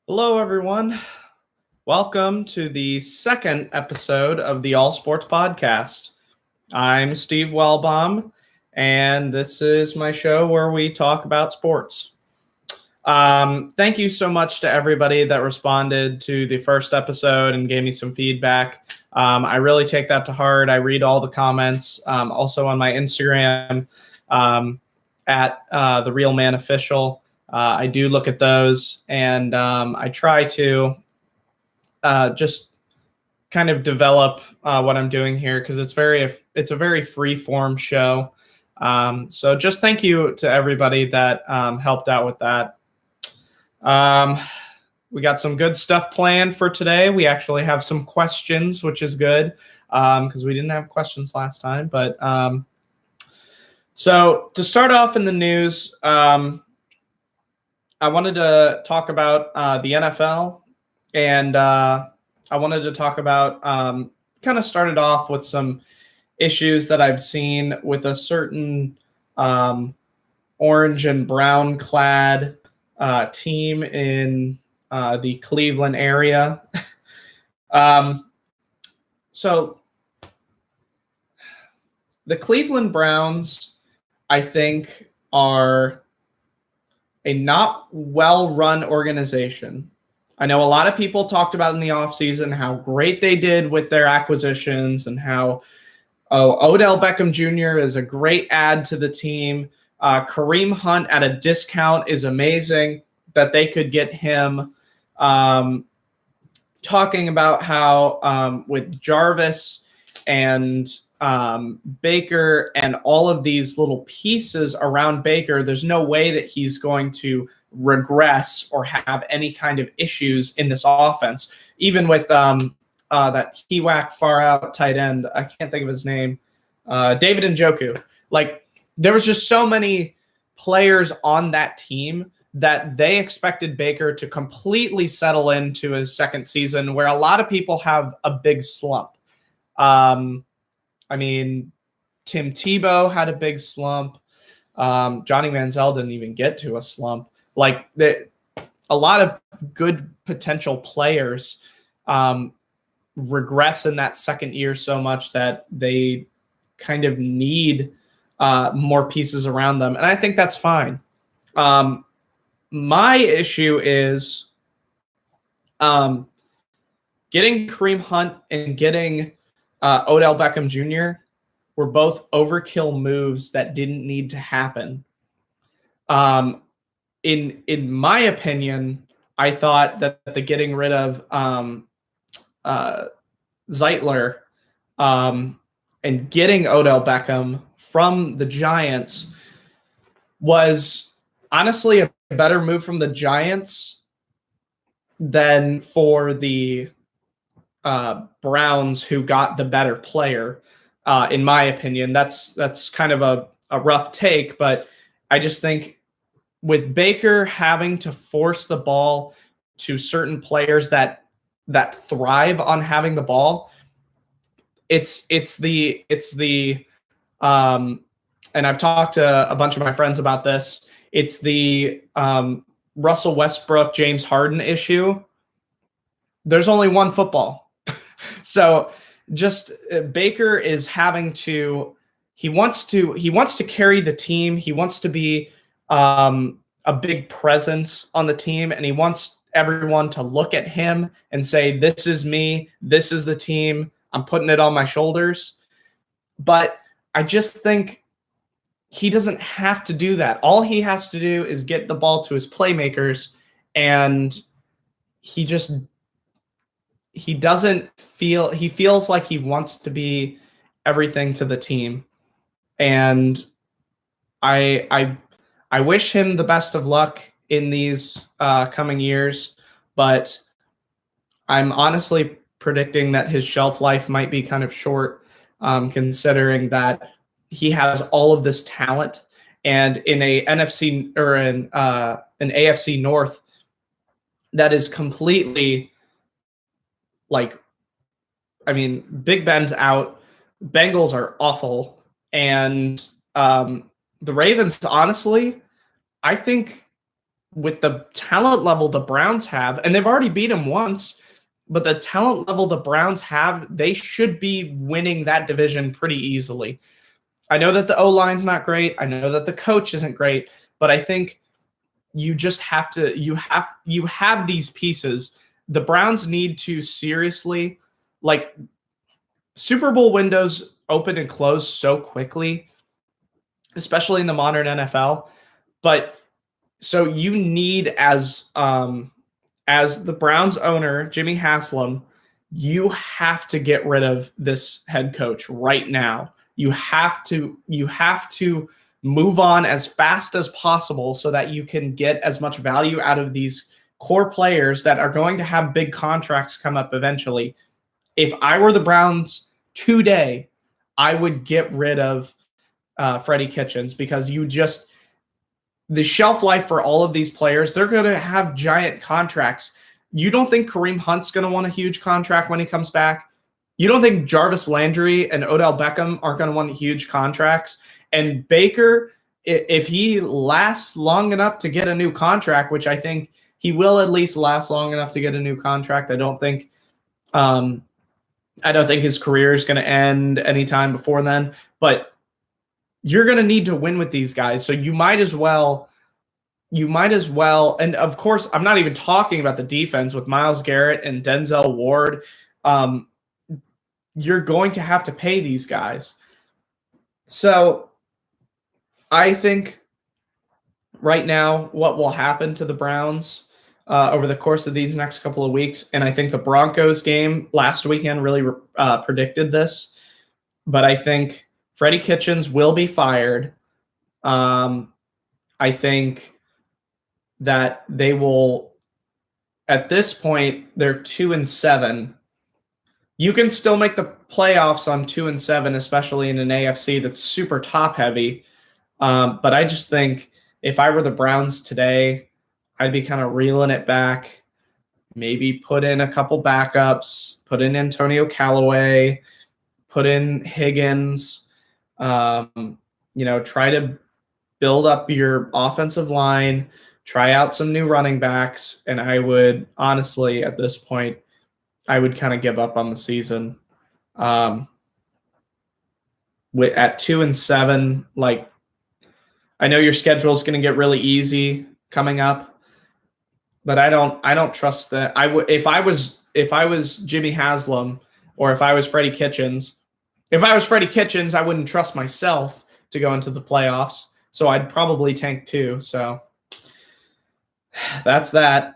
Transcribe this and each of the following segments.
Hello, everyone. Welcome to the second episode of the All Sports Podcast. I'm Steve Wellbaum, and this is my show where we talk about sports. Thank you so much to everybody that responded to the first episode and gave me some feedback. I really take that to heart. I read all the comments, also on my Instagram at The Real Man Official. I do look at those, and I try to just kind of develop what I'm doing here because it's a very free form show. So just thank you to everybody that helped out with that. We got some good stuff planned for today. We actually have some questions, which is good because we didn't have questions last time. But so to start off in the news, I wanted to talk about the NFL, and I wanted to talk about kind of started off with some issues that I've seen with a certain orange and brown clad team in the Cleveland area. So the Cleveland Browns, I think, are a not well-run organization. I know a lot of people talked about in the offseason how great they did with their acquisitions and how Odell Beckham Jr. is a great add to the team. Kareem Hunt at a discount is amazing that they could get him. Talking about how with Jarvis and Baker and all of these little pieces around Baker, there's no way that he's going to regress or have any kind of issues in this offense. Even with that Kiwak far out tight end, I can't think of his name, David Njoku. Like, there was just so many players on that team that they expected Baker to completely settle into his second season, where a lot of people have a big slump. I mean, Tim Tebow had a big slump. Johnny Manziel didn't even get to a slump. Like, a lot of good potential players regress in that second year so much that they kind of need more pieces around them. And I think that's fine. My issue is getting Kareem Hunt and getting Odell Beckham Jr. were both overkill moves that didn't need to happen. In my opinion, I thought that the getting rid of Zeitler and getting Odell Beckham from the Giants was honestly a better move from the Giants than for the Browns, who got the better player. In my opinion, that's kind of a rough take, but I just think with Baker having to force the ball to certain players that thrive on having the ball, it's the and I've talked to a bunch of my friends about this. It's the Russell Westbrook, James Harden issue. There's only one football. So just Baker is having to, he wants to carry the team. He wants to be a big presence on the team, and he wants everyone to look at him and say, this is me, this is the team, I'm putting it on my shoulders. But I just think he doesn't have to do that. All he has to do is get the ball to his playmakers, and he feels like he wants to be everything to the team. And I wish him the best of luck in these coming years, but I'm honestly predicting that his shelf life might be kind of short, considering that he has all of this talent, and in a NFC or an AFC North that is completely, like, I mean, Big Ben's out, Bengals are awful, and the Ravens, honestly, I think with the talent level the Browns have, and they've already beat them once, but the talent level the Browns have, they should be winning that division pretty easily. I know that the O-line's not great. I know that the coach isn't great, but I think you just have to you have these pieces. The Browns need to seriously, like, Super Bowl windows open and close so quickly, especially in the modern NFL. But so you need, as the Browns owner, Jimmy Haslam, you have to get rid of this head coach right now. You have to move on as fast as possible so that you can get as much value out of these core players that are going to have big contracts come up eventually. If I were the Browns today, I would get rid of Freddie Kitchens, because the shelf life for all of these players, they're going to have giant contracts. You don't think Kareem Hunt's going to want a huge contract when he comes back? You don't think Jarvis Landry and Odell Beckham are going to want huge contracts? And Baker, if he lasts long enough to get a new contract, which I think he will at least last long enough to get a new contract. I don't think his career is going to end anytime before then, but you're going to need to win with these guys. So you might as well. And of course, I'm not even talking about the defense with Myles Garrett and Denzel Ward. You're going to have to pay these guys. So I think right now what will happen to the Browns over the course of these next couple of weeks, and I think the Broncos game last weekend really predicted this, but I think Freddie Kitchens will be fired. I think that they will, at this point, they're 2-7. You can still make the playoffs on 2-7, especially in an AFC that's super top heavy. But I just think if I were the Browns today, I'd be kind of reeling it back, maybe put in a couple backups, put in Antonio Callaway, put in Higgins, try to build up your offensive line, try out some new running backs. And I would honestly, at this point, I would kind of give up on the season. At 2-7, like, I know your schedule is going to get really easy coming up, but I don't trust that. If I was Jimmy Haslam, or if I was Freddie Kitchens, I wouldn't trust myself to go into the playoffs. So I'd probably tank too. So that's that.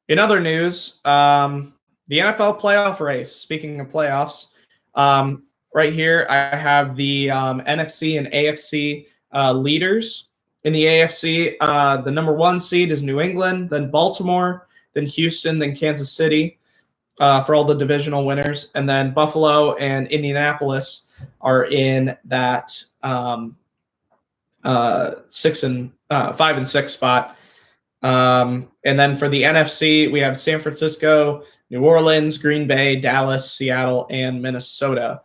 In other news, the NFL playoff race. Speaking of playoffs, right here I have the NFC and AFC leaders. In the AFC, the number 1 seed is New England, then Baltimore, then Houston, then Kansas City for all the divisional winners. And then Buffalo and Indianapolis are in that 5 and 6 spot. And then for the NFC, we have San Francisco, New Orleans, Green Bay, Dallas, Seattle, and Minnesota.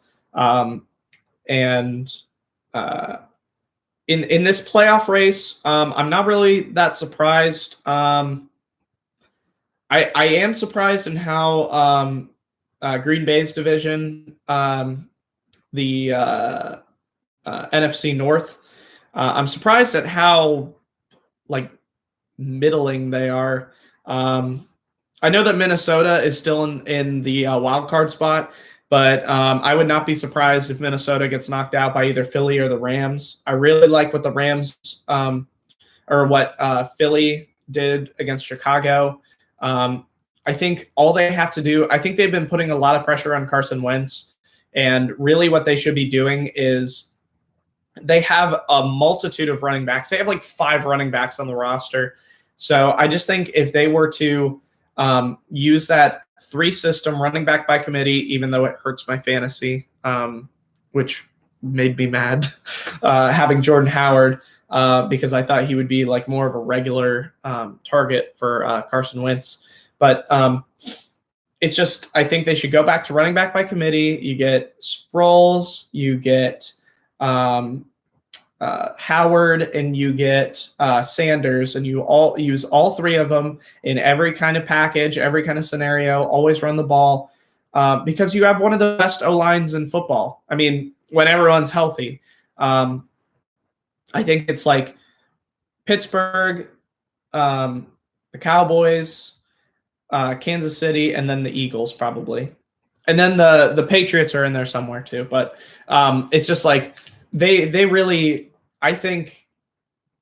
In this playoff race, I'm not really that surprised. I am surprised in how Green Bay's division, the NFC North, I'm surprised at how middling they are. I know that Minnesota is still in the wild card spot, but I would not be surprised if Minnesota gets knocked out by either Philly or the Rams. I really like what the Rams or what Philly did against Chicago. I think all they have to do, I think they've been putting a lot of pressure on Carson Wentz, and really what they should be doing is they have a multitude of running backs. They have 5 running backs on the roster. So I just think if they were to use that 3-system running back by committee, even though it hurts my fantasy, which made me mad, having Jordan Howard, because I thought he would be more of a regular target for Carson Wentz. But it's just, I think they should go back to running back by committee. You get Sproles, you get Howard and you get Sanders, and you all use all three of them in every kind of package, every kind of scenario, always run the ball, because you have one of the best O-lines in football. I mean, when everyone's healthy. I think it's like Pittsburgh, the Cowboys, Kansas City, and then the Eagles probably. And then the Patriots are in there somewhere too. But it's just like they really, I think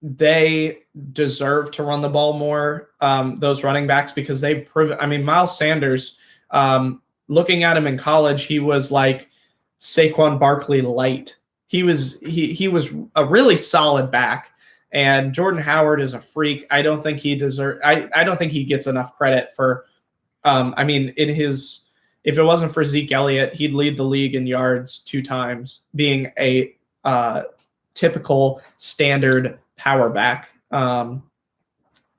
they deserve to run the ball more, those running backs, because they've proven. I mean, Miles Sanders, looking at him in college, he was like Saquon Barkley light. He was a really solid back, and Jordan Howard is a freak. I don't think he I don't think he gets enough credit for. I mean, if it wasn't for Zeke Elliott, he'd lead the league in yards 2 times, being a typical standard power back.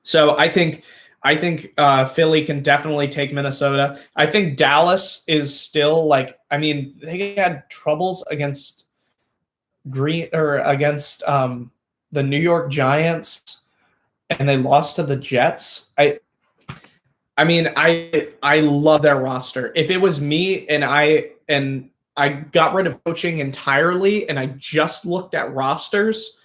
So I think Philly can definitely take Minnesota. I think Dallas is still like. I mean, they had troubles against the New York Giants, and they lost to the Jets. I mean, I love their roster. If it was me and I got rid of coaching entirely and I just looked at rosters,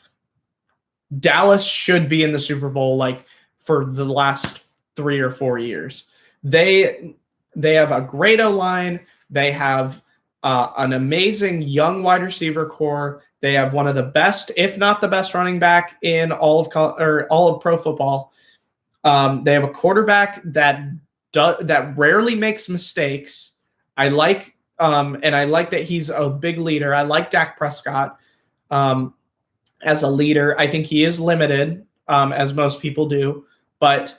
Dallas should be in the Super Bowl like for the last 3 or 4 years. They have a great O-line. They have an amazing young wide receiver core. They have one of the best, if not the best, running back in all of pro football. They have a quarterback that rarely makes mistakes. I like that he's a big leader. I like Dak Prescott as a leader. I think he is limited, as most people do, but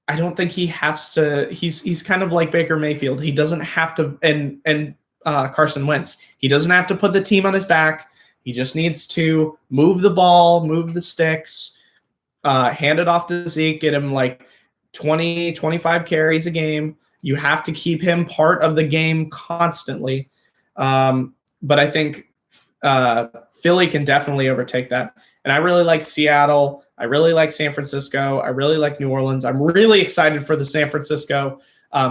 I don't think he has to. He's kind of like Baker Mayfield. He doesn't have to, and Carson Wentz. He doesn't have to put the team on his back. He just needs to move the ball, move the sticks, hand it off to Zeke, get him like 20, 25 carries a game. You have to keep him part of the game constantly. But I think Philly can definitely overtake that. And I really like Seattle. I really like San Francisco. I really like New Orleans. I'm really excited for the San Francisco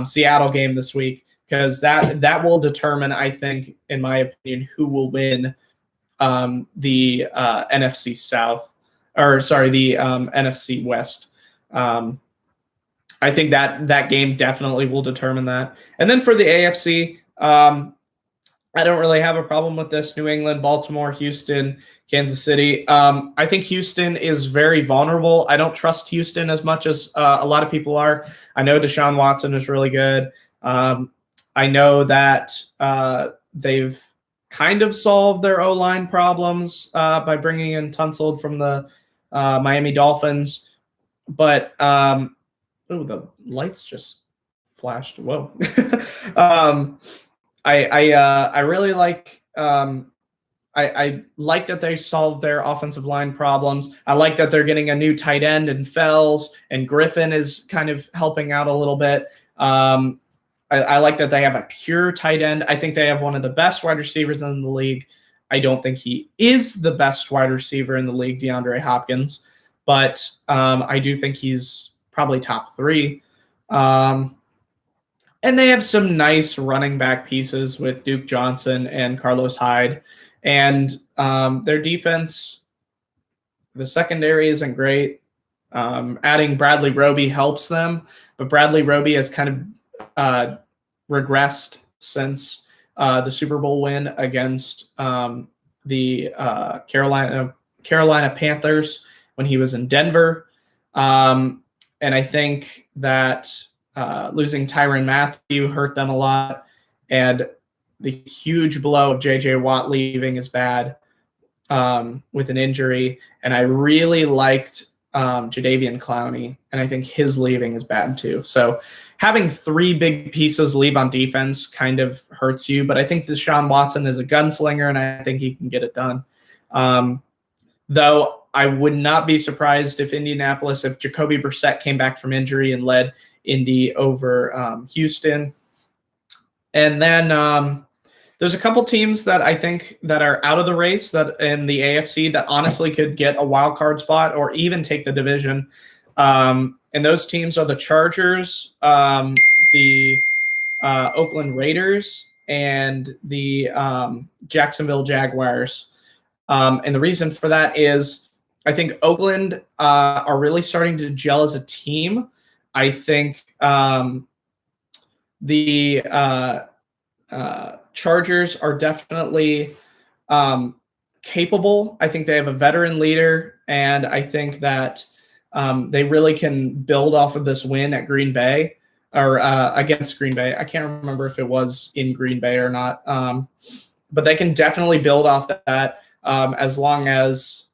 Seattle game this week, because that will determine, I think, in my opinion, who will win the NFC South, or sorry, the NFC West. I think that game definitely will determine that. And then for the AFC, I don't really have a problem with this. New England, Baltimore, Houston, Kansas City. I think Houston is very vulnerable. I don't trust Houston as much as a lot of people are. I know Deshaun Watson is really good. I know that they've kind of solved their O-line problems by bringing in Tunsil from the Miami Dolphins. But, the lights just flashed. Whoa. I really like I like that they solved their offensive line problems. I like that they're getting a new tight end in Fells, and Griffin is kind of helping out a little bit. I like that they have a pure tight end. I think they have one of the best wide receivers in the league. I don't think he is the best wide receiver in the league, DeAndre Hopkins, but I do think he's probably top 3. And they have some nice running back pieces with Duke Johnson and Carlos Hyde. And their defense, the secondary isn't great. Adding Bradley Roby helps them, but Bradley Roby has kind of regressed since the Super Bowl win against the Carolina Panthers when he was in Denver. And I think that losing Tyrann Mathieu hurt them a lot, and the huge blow of J.J. Watt leaving is bad with an injury. And I really liked Jadeveon Clowney, and I think his leaving is bad too. So having 3 big pieces leave on defense kind of hurts you, but I think Deshaun Watson is a gunslinger, and I think he can get it done. Though I would not be surprised if Jacoby Brissett came back from injury and led Indy over Houston. And then the there's a couple teams that I think that are out of the race that in the AFC that honestly could get a wild card spot or even take the division. And those teams are the Chargers, the Oakland Raiders, and the Jacksonville Jaguars. And the reason for that is I think Oakland are really starting to gel as a team. I think the Chargers are definitely capable. I think they have a veteran leader, and I think that they really can build off of this win at Green Bay or against Green Bay. I can't remember if it was in Green Bay or not, but they can definitely build off that as long as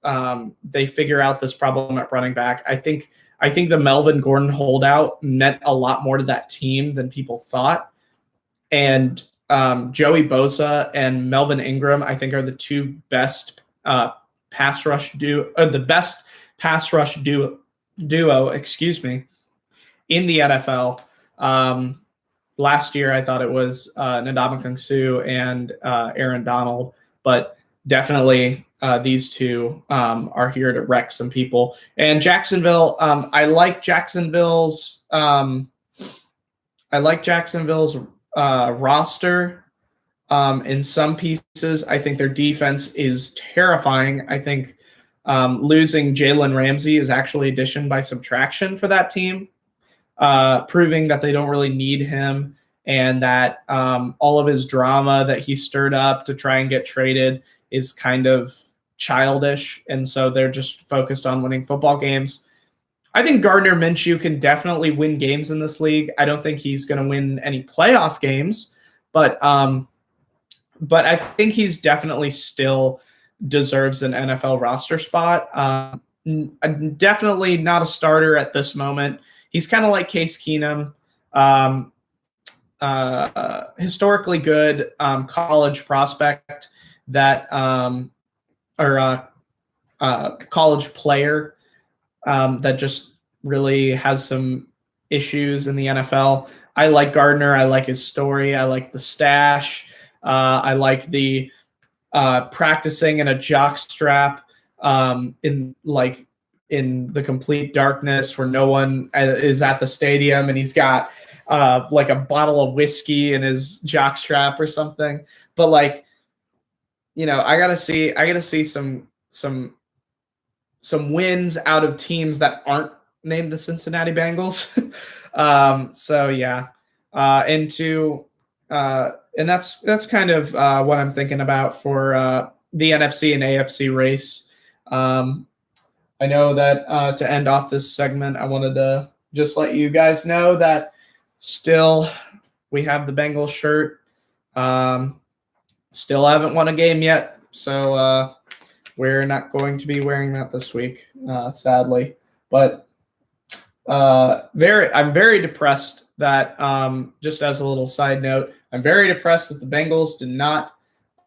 they figure out this problem at running back. I think the Melvin Gordon holdout meant a lot more to that team than people thought. And Joey Bosa and Melvin Ingram, I think, are the two best pass rush duo, the best pass rush duo, in the NFL. Last year, I thought it was Ndamukong Suh and Aaron Donald, but definitely these two are here to wreck some people. And Jacksonville, I like Jacksonville's roster in some pieces. I think their defense is terrifying. I think losing Jalen Ramsey is actually addition by subtraction for that team, proving that they don't really need him and that all of his drama that he stirred up to try and get traded is kind of childish. And so they're just focused on winning football games. I think Gardner Minshew can definitely win games in this league. I don't think he's going to win any playoff games, but I think he's definitely still deserves an NFL roster spot. Definitely not a starter at this moment. He's kind of like Case Keenum, historically good college prospect that college player that just really has some issues in the NFL. I like Gardner. I like his story. I like the stash. I like the practicing in a jock strap in the complete darkness where no one is at the stadium, and he's got like a bottle of whiskey in his jock strap or something. But like, you know, I gotta see some wins out of teams that aren't named the Cincinnati Bengals. So yeah, and that's kind of what I'm thinking about for the NFC and AFC race. I know that to end off this segment, I wanted to just let you guys know that still we have the Bengals shirt. Still haven't won a game yet, so we're not going to be wearing that this week, sadly. But I'm very depressed that, just as a little side note, I'm very depressed that the Bengals did not,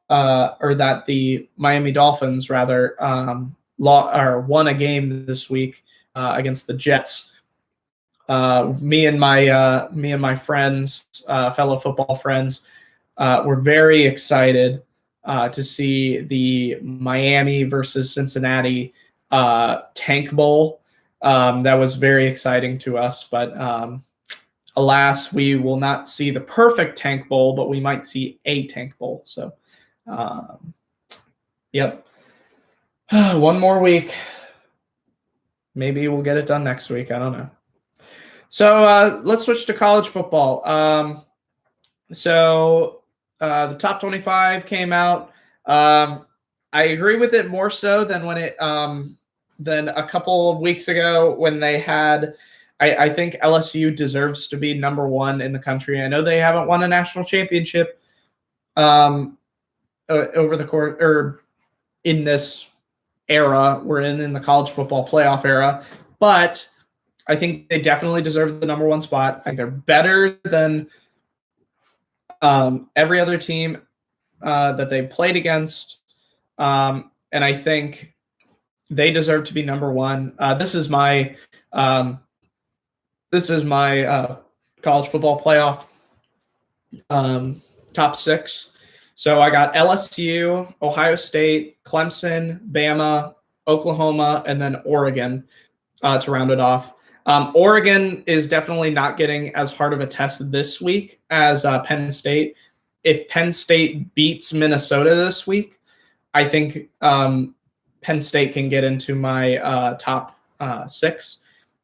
or that the Miami Dolphins rather, won a game this week against the Jets. Me and my friends, fellow football friends, were very excited to see the Miami versus Cincinnati Tank Bowl. That was very exciting to us, but alas, we will not see the perfect Tank Bowl, but we might see a Tank Bowl. So, yep. One more week. Maybe we'll get it done next week. I don't know. So let's switch to college football. The top 25 came out. I agree with it more so than when it than a couple of weeks ago when they had. I think LSU deserves to be number one in the country. I know they haven't won a national championship over the course or in this era we're in the college football playoff era, but I think they definitely deserve the number one spot. I think they're better than every other team that they played against, and I think they deserve to be number one. This is my college football playoff top six. So I got LSU, Ohio State, Clemson, Bama, Oklahoma, and then Oregon to round it off. Oregon is definitely not getting as hard of a test this week as Penn State. If Penn State beats Minnesota this week, I think Penn State can get into my top 6.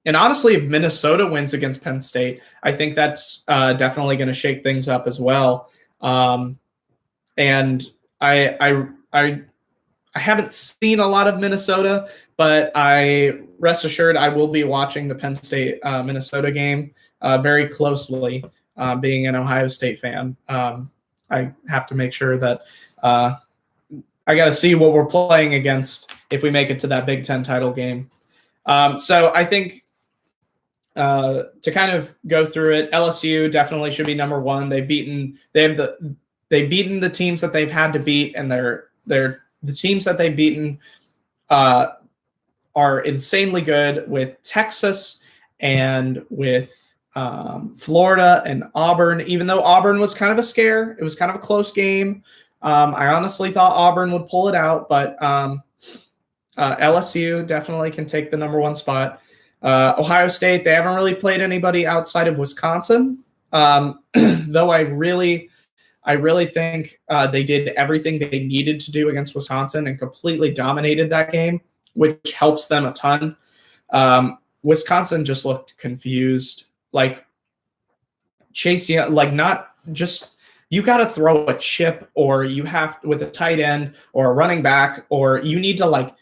And honestly, if Minnesota wins against Penn State, I think that's definitely going to shake things up as well. And I haven't seen a lot of Minnesota, but I rest assured I will be watching the Penn State Minnesota game very closely. Being an Ohio State fan, I have to make sure that I got to see what we're playing against if we make it to that Big Ten title game. So I think to kind of go through it, LSU definitely should be number 1. They've beaten the teams that they've had to beat, and the teams that they've beaten are insanely good, with Texas and with Florida and Auburn. Even though Auburn was kind of a scare, it was kind of a close game. I honestly thought Auburn would pull it out, but LSU definitely can take the number 1 spot. Ohio State, they haven't really played anybody outside of Wisconsin, though I really think they did everything they needed to do against Wisconsin and completely dominated that game, which helps them a ton. Wisconsin just looked confused. Like Chase Young, like not just you got to throw a chip, or you have with a tight end or a running back, or you need to like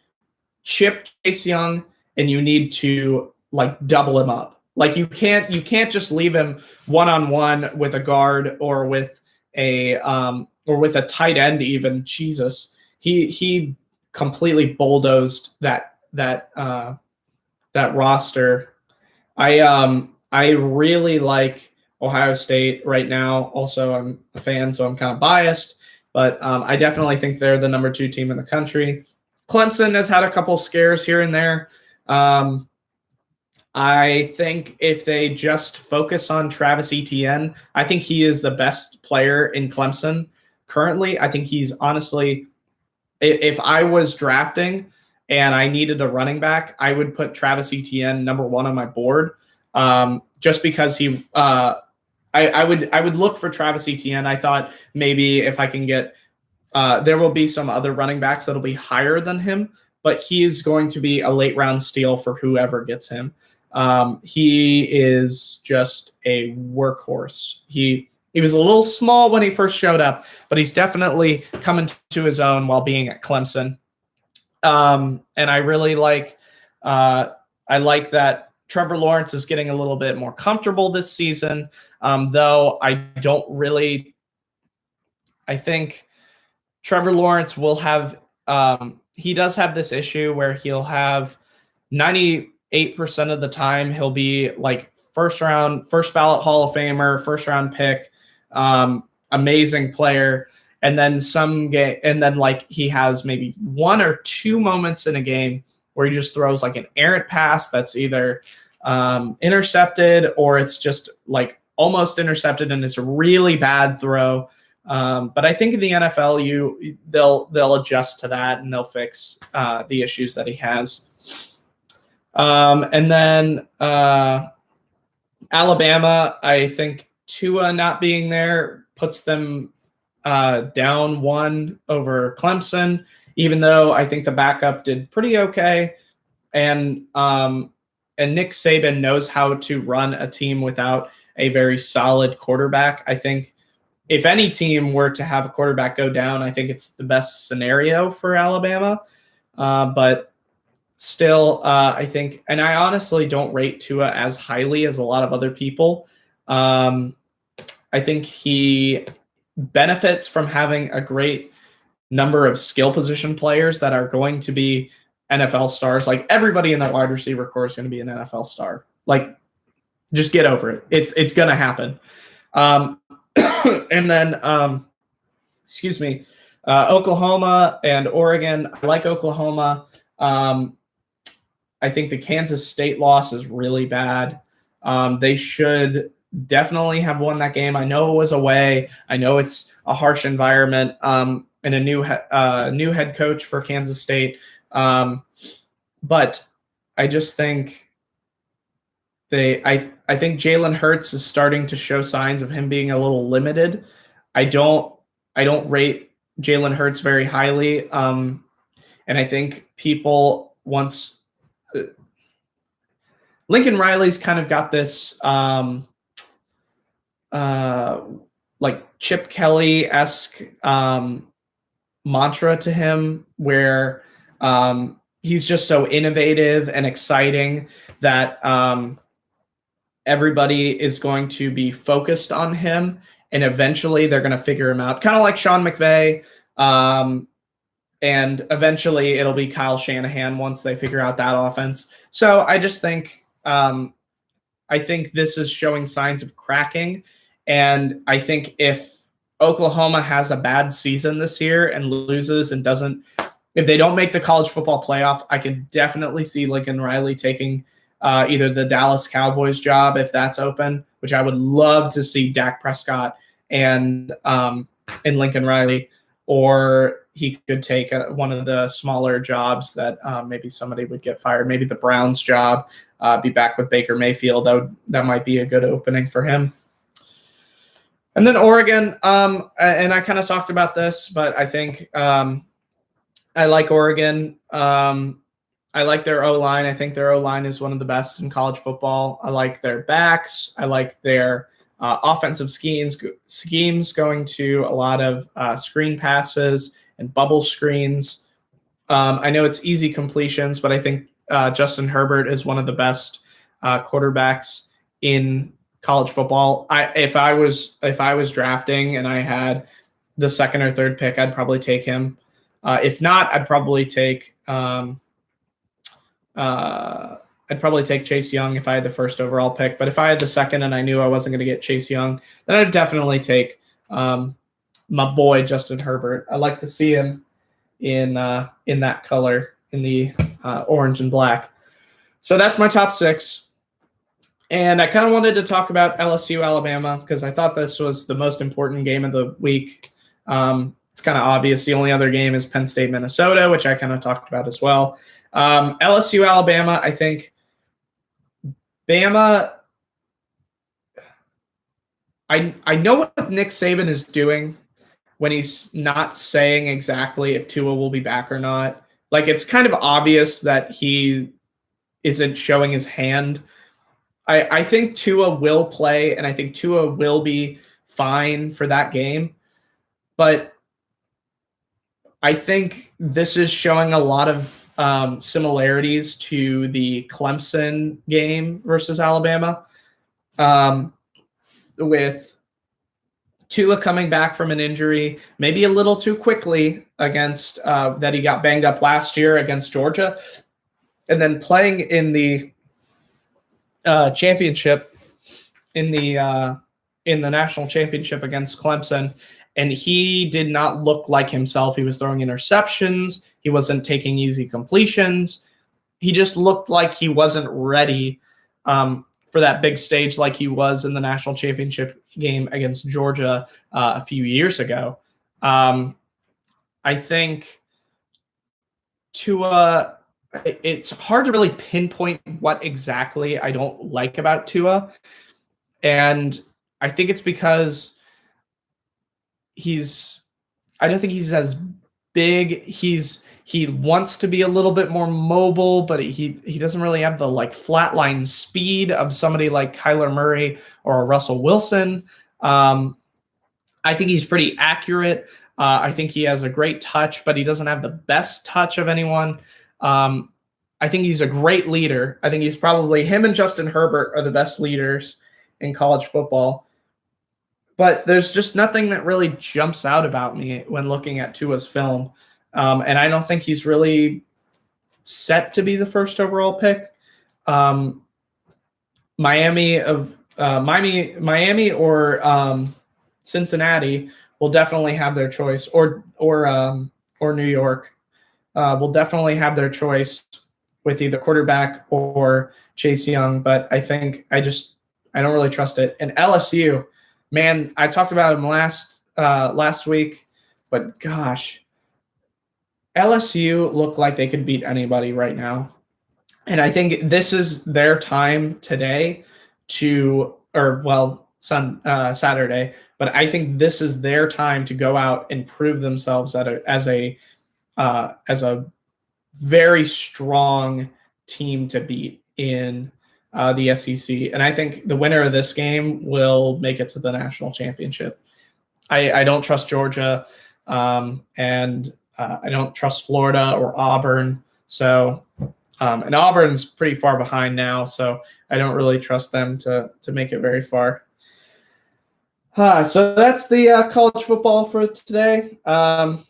chip Chase Young and you need to like double him up. Like you can't just leave him one-on-one with a guard or with a tight end even. Jesus. He completely bulldozed that roster. I really like Ohio State right now. Also, I'm a fan, so I'm kind of biased, but I definitely think they're the number 2 team in the country. Clemson has had a couple scares here and there. I think if they just focus on Travis Etienne, I think he is the best player in Clemson currently. I think he's honestly, if I was drafting and I needed a running back, I would put Travis Etienne number 1 on my board, just because I would look for Travis Etienne. I thought maybe if I can get there will be some other running backs that'll be higher than him, but he is going to be a late round steal for whoever gets him. He is just a workhorse. He was a little small when he first showed up, but he's definitely coming to his own while being at Clemson. And I really like that Trevor Lawrence is getting a little bit more comfortable this season, though I think Trevor Lawrence will have he does have this issue where he'll have 98% of the time he'll be like first ballot Hall of Famer, first round pick, amazing player, and then like he has maybe 1 or 2 moments in a game where he just throws like an errant pass that's either intercepted or it's just like almost intercepted and it's a really bad throw. But I think in the NFL, they'll adjust to that and they'll fix the issues that he has. And then Alabama, I think Tua not being there puts them down 1 over Clemson, even though I think the backup did pretty okay. And Nick Saban knows how to run a team without a very solid quarterback. I think if any team were to have a quarterback go down, I think it's the best scenario for Alabama. But still, I think, and I honestly don't rate Tua as highly as a lot of other people. I think he benefits from having a great number of skill position players that are going to be NFL stars. Like everybody in that wide receiver core is going to be an NFL star. Like, just get over it. It's going to happen. And then, Oklahoma and Oregon. I like Oklahoma. I think the Kansas State loss is really bad. They should definitely have won that game. I know it was away. I know it's a harsh environment, and a new head coach for Kansas State. But I just think I think Jalen Hurts is starting to show signs of him being a little limited. I don't rate Jalen Hurts very highly, and I think people once Lincoln Riley's kind of got this like Chip Kelly-esque mantra to him where he's just so innovative and exciting that everybody is going to be focused on him, and eventually they're going to figure him out. Kind of like Sean McVay, and eventually it'll be Kyle Shanahan once they figure out that offense. So I just think I think this is showing signs of cracking, and I think if Oklahoma has a bad season this year and loses and doesn't, if they don't make the college football playoff, I can definitely see Lincoln Riley taking either the Dallas Cowboys job if that's open, which I would love to see Dak Prescott and Lincoln Riley, or he could take one of the smaller jobs that maybe somebody would get fired, maybe the Browns job, be back with Baker Mayfield. That might be a good opening for him. And then Oregon, and I kind of talked about this, but I think I like Oregon. I like their O-line. I think their O-line is one of the best in college football. I like their backs. I like their offensive schemes going to a lot of screen passes and bubble screens. I know it's easy completions, but I think Justin Herbert is one of the best quarterbacks in college football. If I was drafting and I had the second or third pick, I'd probably take him. If not, I'd probably take Chase Young if I had the first overall pick. But if I had the second and I knew I wasn't going to get Chase Young, then I'd definitely take my boy Justin Herbert. I like to see him in that color, in the orange and black. So that's my top 6. And I kind of wanted to talk about LSU Alabama because I thought this was the most important game of the week. It's kind of obvious. The only other game is Penn State Minnesota, which I kind of talked about as well. LSU Alabama, I think Bama. I know what Nick Saban is doing when he's not saying exactly if Tua will be back or not. Like, it's kind of obvious that he isn't showing his hand. I think Tua will play, and I think Tua will be fine for that game. But I think this is showing a lot of similarities to the Clemson game versus Alabama, with Tua coming back from an injury, maybe a little too quickly against that he got banged up last year against Georgia, and then playing in the championship, in the national championship against Clemson. And he did not look like himself. He was throwing interceptions. He wasn't taking easy completions. He just looked like he wasn't ready for that big stage like he was in the national championship game against Georgia a few years ago. I think Tua, it's hard to really pinpoint what exactly I don't like about Tua. And I think it's because I don't think he's as big. He wants to be a little bit more mobile, but he doesn't really have the like flatline speed of somebody like Kyler Murray or Russell Wilson. I think he's pretty accurate. I think he has a great touch, but he doesn't have the best touch of anyone. I think he's a great leader. I think he's probably, him and Justin Herbert are the best leaders in college football. But there's just nothing that really jumps out about me when looking at Tua's film. And I don't think he's really set to be the first overall pick. Miami or Cincinnati will definitely have their choice, or New York will definitely have their choice with either quarterback or Chase Young. But I think I I don't really trust it. And LSU, man, I talked about them last week, but gosh, LSU look like they could beat anybody right now. And I think this is their time today Saturday, but I think this is their time to go out and prove themselves as a very strong team to beat in the SEC. And I think the winner of this game will make it to the national championship. I don't trust Georgia, and I don't trust Florida or Auburn. So, and Auburn's pretty far behind now, so I don't really trust them to make it very far. So that's the college football for today. For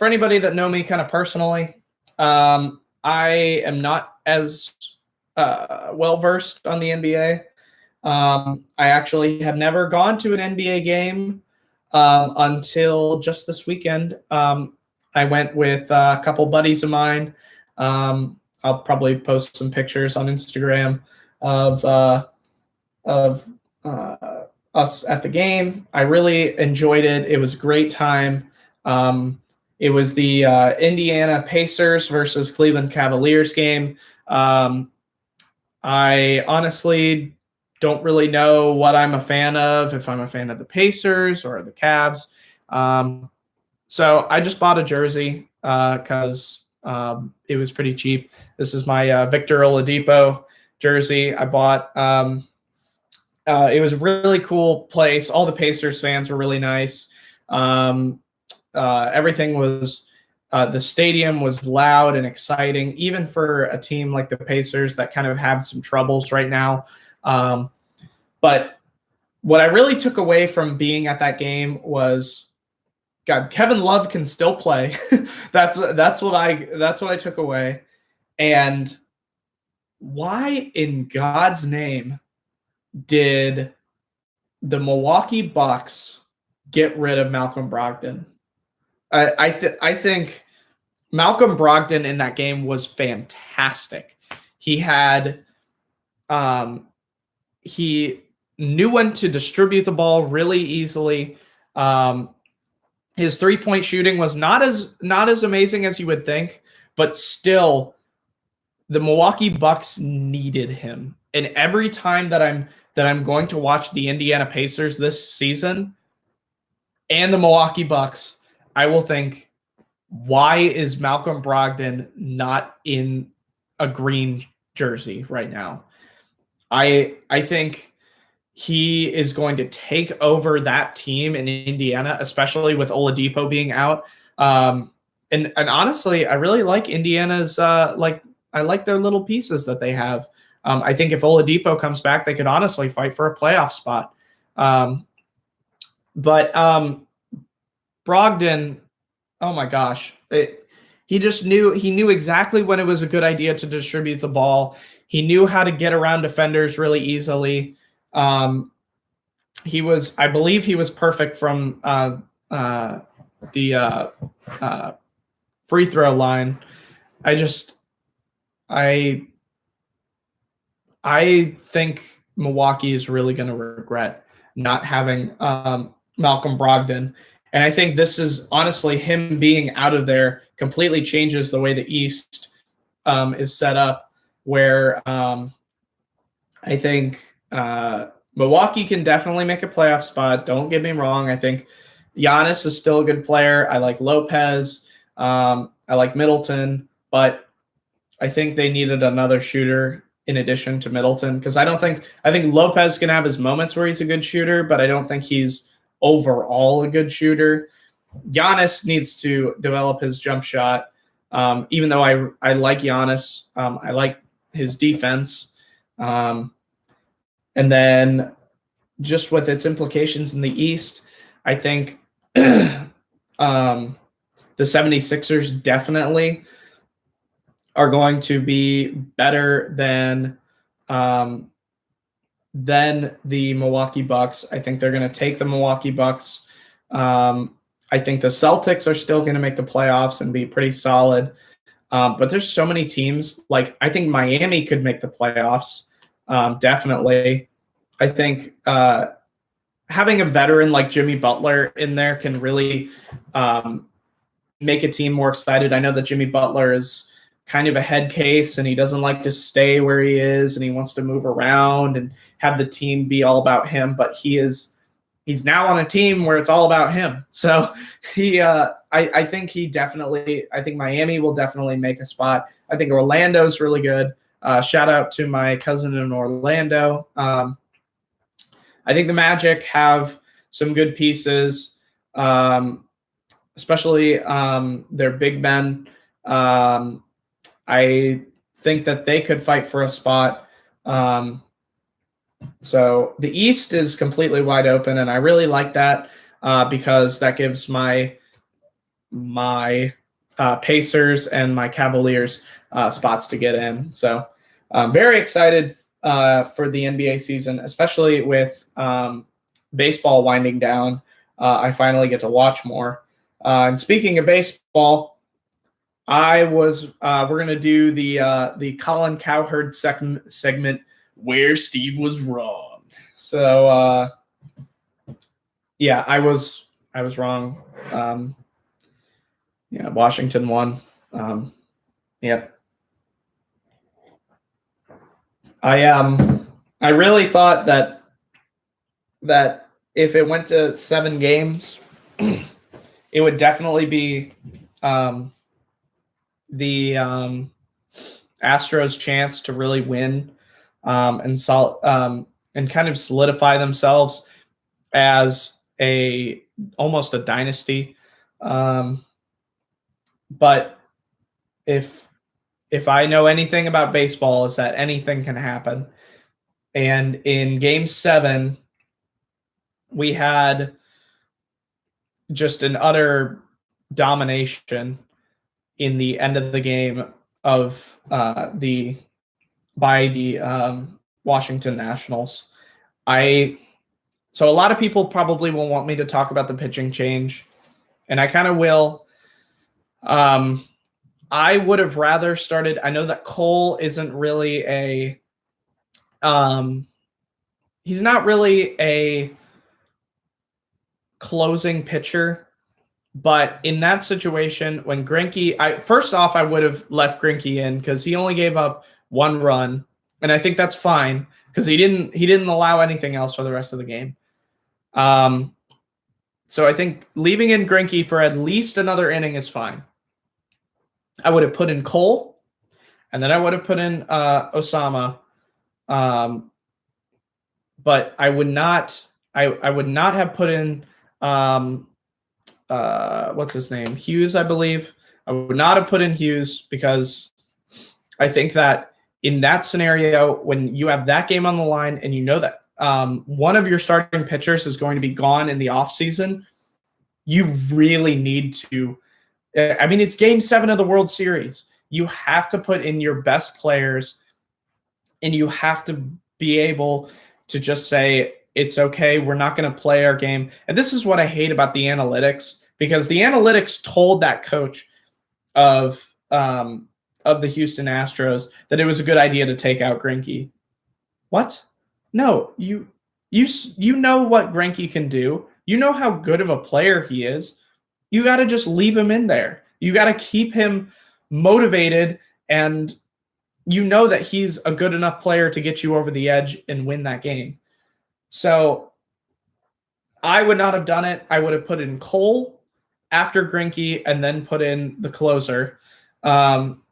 anybody that know me kind of personally, I am not as well-versed on the NBA. I actually have never gone to an NBA game until just this weekend. I went with a couple buddies of mine. I'll probably post some pictures on Instagram of us at the game. I really enjoyed it. It was a great time. It was the Indiana Pacers versus Cleveland Cavaliers game. I honestly don't really know what I'm a fan of, if I'm a fan of the Pacers or the Cavs. So I just bought a jersey because it was pretty cheap. This is my Victor Oladipo jersey I bought. It was a really cool place. All the Pacers fans were really nice. Everything was the stadium was loud and exciting, even for a team like the Pacers that kind of have some troubles right now. But what I really took away from being at that game was, God, Kevin Love can still play. that's what I took away. And why in God's name did the Milwaukee Bucks get rid of Malcolm Brogdon? I think Malcolm Brogdon in that game was fantastic. He had he knew when to distribute the ball really easily. His three-point shooting was not as amazing as you would think, but still the Milwaukee Bucks needed him. And every time that I'm going to watch the Indiana Pacers this season and the Milwaukee Bucks, I will think, why is Malcolm Brogdon not in a green jersey right now? I think he is going to take over that team in Indiana, especially with Oladipo being out. And honestly, I really like Indiana's I like their little pieces that they have. I think if Oladipo comes back, they could honestly fight for a playoff spot. But Brogdon, oh my gosh, he knew exactly when it was a good idea to distribute the ball. He knew how to get around defenders really easily. I believe he was perfect from the free throw line. I think Milwaukee is really going to regret not having Malcolm Brogdon. And I think this is honestly him being out of there completely changes the way the East is set up, where I think Milwaukee can definitely make a playoff spot. Don't get me wrong. I think Giannis is still a good player. I like Lopez. I like Middleton. But I think they needed another shooter in addition to Middleton, because I think Lopez can have his moments where he's a good shooter, but I don't think he's overall a good shooter. Giannis needs to develop his jump shot. Even though I like Giannis, I like his defense. And then just with its implications in the East, I think the 76ers definitely are going to be better than the Milwaukee Bucks. I think they're going to take the Milwaukee Bucks. I think the Celtics are still going to make the playoffs and be pretty solid. But there's so many teams. Like, I think Miami could make the playoffs. definitely. I think having a veteran like Jimmy Butler in there can really make a team more excited. I know that Jimmy Butler is kind of a head case and he doesn't like to stay where he is and he wants to move around and have the team be all about him, but he's now on a team where it's all about him. So I think I think Miami will definitely make a spot. I think Orlando's really good. Shout out to my cousin in Orlando. I think the Magic have some good pieces, especially their big men. I think that they could fight for a spot. So the East is completely wide open, and I really like that because that gives my Pacers and my Cavaliers spots to get in. So I'm very excited for the NBA season, especially with baseball winding down. I finally get to watch more. And speaking of baseball, we're gonna do the Colin Cowherd segment where Steve was wrong. So yeah, I was wrong. Yeah, Washington won. Yeah. I really thought that if it went to 7 games, it would definitely be the Astros' chance to really win and kind of solidify themselves as almost a dynasty. But if I know anything about baseball, is that anything can happen. And in Game 7, we had just an utter domination in the end of the game of by the Washington Nationals. So a lot of people probably will want me to talk about the pitching change, and I kind of will. I would have rather started. I know that Cole isn't really he's not really a closing pitcher, but in that situation, when Greinke, first off, I would have left Greinke in because he only gave up 1 run, and I think that's fine because he didn't allow anything else for the rest of the game. So I think leaving in Greinke for at least another inning is fine. I would have put in Cole, and then I would have put in Osama. But I would not. I would not have put in what's his name? Hughes, I believe. I would not have put in Hughes because I think that in that scenario, when you have that game on the line and you know that one of your starting pitchers is going to be gone in the offseason, you really need to. I mean, it's Game 7 of the World Series. You have to put in your best players, and you have to be able to just say, it's okay, we're not going to play our game. And this is what I hate about the analytics, because the analytics told that coach of the Houston Astros that it was a good idea to take out Greinke. What? No, you know what Greinke can do. You know how good of a player he is. You got to just leave him in there. You got to keep him motivated, and you know that he's a good enough player to get you over the edge and win that game. So I would not have done it. I would have put in Cole after Greinke and then put in the closer. I'm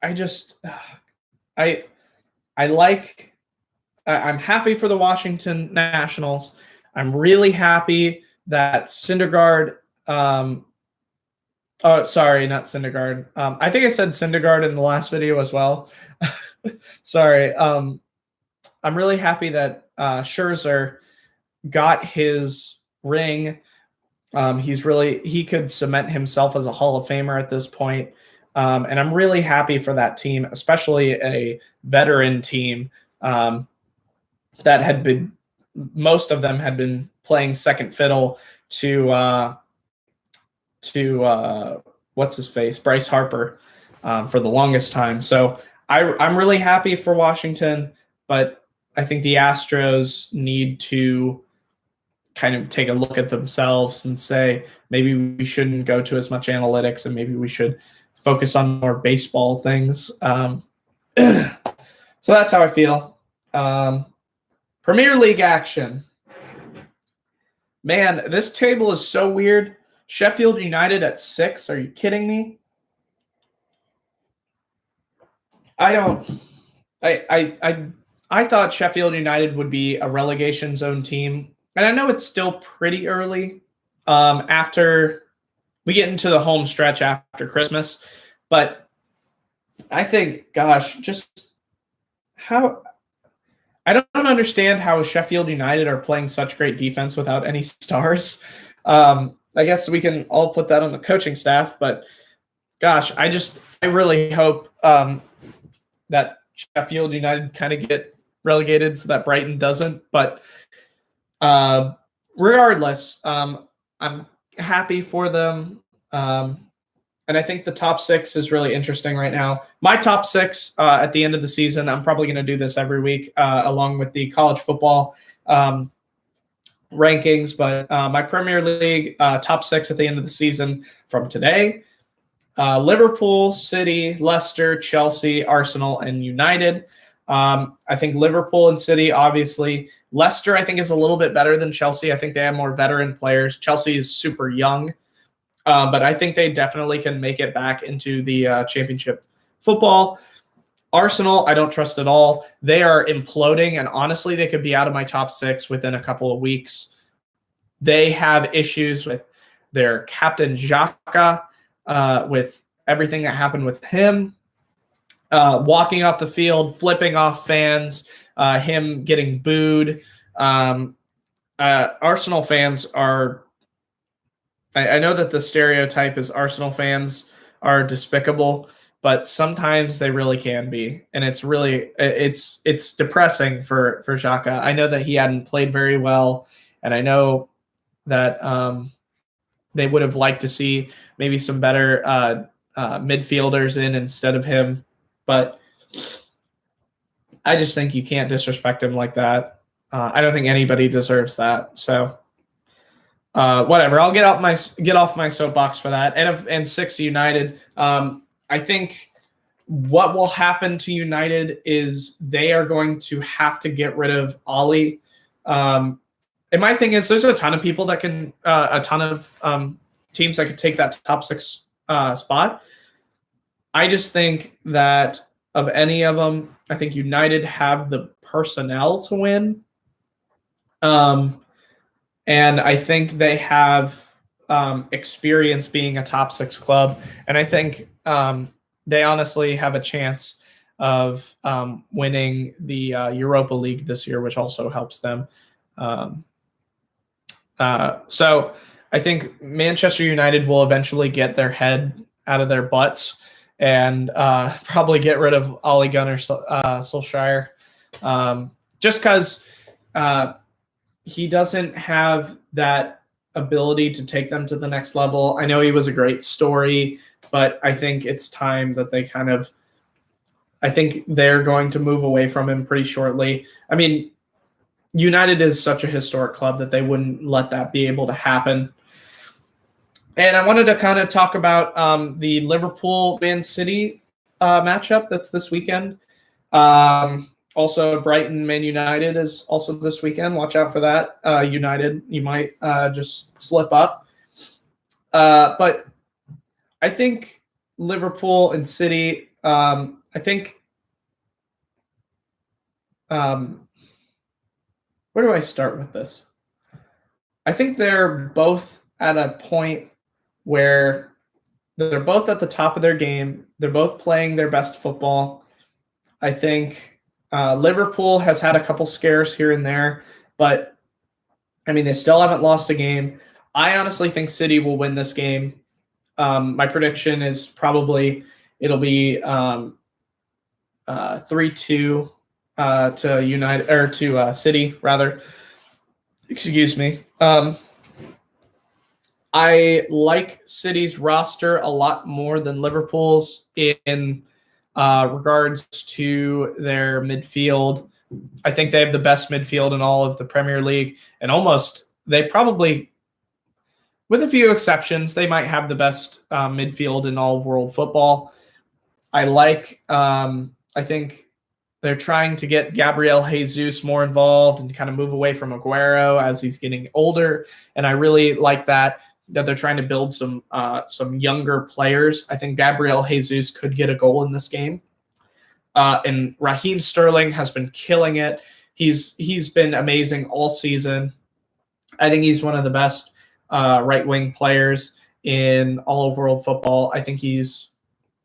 happy for the Washington Nationals. I'm really happy that Syndergaard. Sorry, not Syndergaard. I think I said Syndergaard in the last video as well. Sorry. I'm really happy that Scherzer got his ring. He could cement himself as a Hall of Famer at this point. And I'm really happy for that team, especially a veteran team that most of them had been playing second fiddle to what's his face, Bryce Harper, for the longest time. So I'm really happy for Washington, but I think the Astros need to kind of take a look at themselves and say, maybe we shouldn't go to as much analytics and maybe we should focus on more baseball things. So that's how I feel. Premier League action. Man, this table is so weird. Sheffield United at 6. Are you kidding me? I thought Sheffield United would be a relegation zone team. And I know it's still pretty early after we get into the home stretch after Christmas. But I think, gosh, just how – I don't understand how Sheffield United are playing such great defense without any stars. I guess we can all put that on the coaching staff. But, gosh, I really hope that Sheffield United kind of get relegated so that Brighton doesn't. But regardless, I'm happy for them. And I think the top 6 is really interesting right now. My top 6 at the end of the season, I'm probably going to do this every week along with the college football rankings. But my Premier League top 6 at the end of the season from today: Liverpool, City, Leicester, Chelsea, Arsenal, and United. I think Liverpool and City, obviously. Leicester, I think, is a little bit better than Chelsea. I think they have more veteran players. Chelsea is super young, but I think they definitely can make it back into the championship football. Arsenal, I don't trust at all. They are imploding, and honestly, they could be out of my top 6 within a couple of weeks. They have issues with their captain, Xhaka, with everything that happened with him. Walking off the field, flipping off fans, him getting booed. Arsenal fans are – I know that the stereotype is Arsenal fans are despicable, but sometimes they really can be. And it's really – it's depressing for Xhaka. I know that he hadn't played very well, and I know that they would have liked to see maybe some better midfielders in instead of him. But I just think you can't disrespect him like that. I don't think anybody deserves that. So whatever. I'll get off my soapbox for that. And 6 United. I think what will happen to United is they are going to have to get rid of Ollie. And my thing is, there's a ton of people that can, a ton of teams that could take that top 6 spot. I just think that of any of them, I think United have the personnel to win. And I think they have experience being a top 6 club. And I think they honestly have a chance of winning the Europa League this year, which also helps them. So I think Manchester United will eventually get their head out of their butts and probably get rid of Ole Gunnar Solskjaer, just because he doesn't have that ability to take them to the next level. I know he was a great story, but I think it's time that they I think they're going to move away from him pretty shortly. I mean, United is such a historic club that they wouldn't let that be able to happen. And I wanted to kind of talk about the Liverpool-Man City matchup that's this weekend. Also, Brighton-Man United is also this weekend. Watch out for that. United, you might just slip up. But I think Liverpool and City, I think where do I start with this? I think they're both at a point where they're both at the top of their game. They're both playing their best football. I think Liverpool has had a couple scares here and there, but I mean, they still haven't lost a game. I honestly think City will win this game. My prediction is probably it'll be 3-2 to United, or to City rather. Excuse me. I like City's roster a lot more than Liverpool's in regards to their midfield. I think they have the best midfield in all of the Premier League, and they probably, with a few exceptions, they might have the best midfield in all of world football. I think they're trying to get Gabriel Jesus more involved and kind of move away from Aguero as he's getting older. And I really like that they're trying to build some younger players. I think Gabriel Jesus could get a goal in this game. And Raheem Sterling has been killing it. He's been amazing all season. I think he's one of the best right wing players in all of world football. I think he's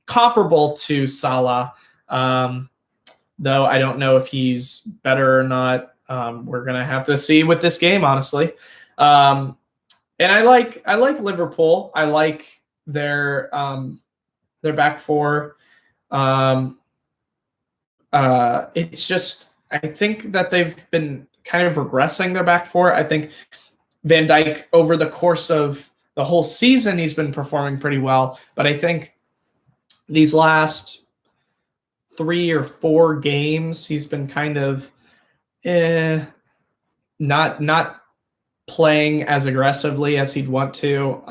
comparable to Salah, though I don't know if he's better or not. We're gonna have to see with this game, honestly. And I like Liverpool. I like their back four. It's just, I think that they've been kind of regressing their back four. I think Van Dijk, over the course of the whole season, he's been performing pretty well. But I think these last 3 or 4 games, he's been kind of not playing as aggressively as he'd want to.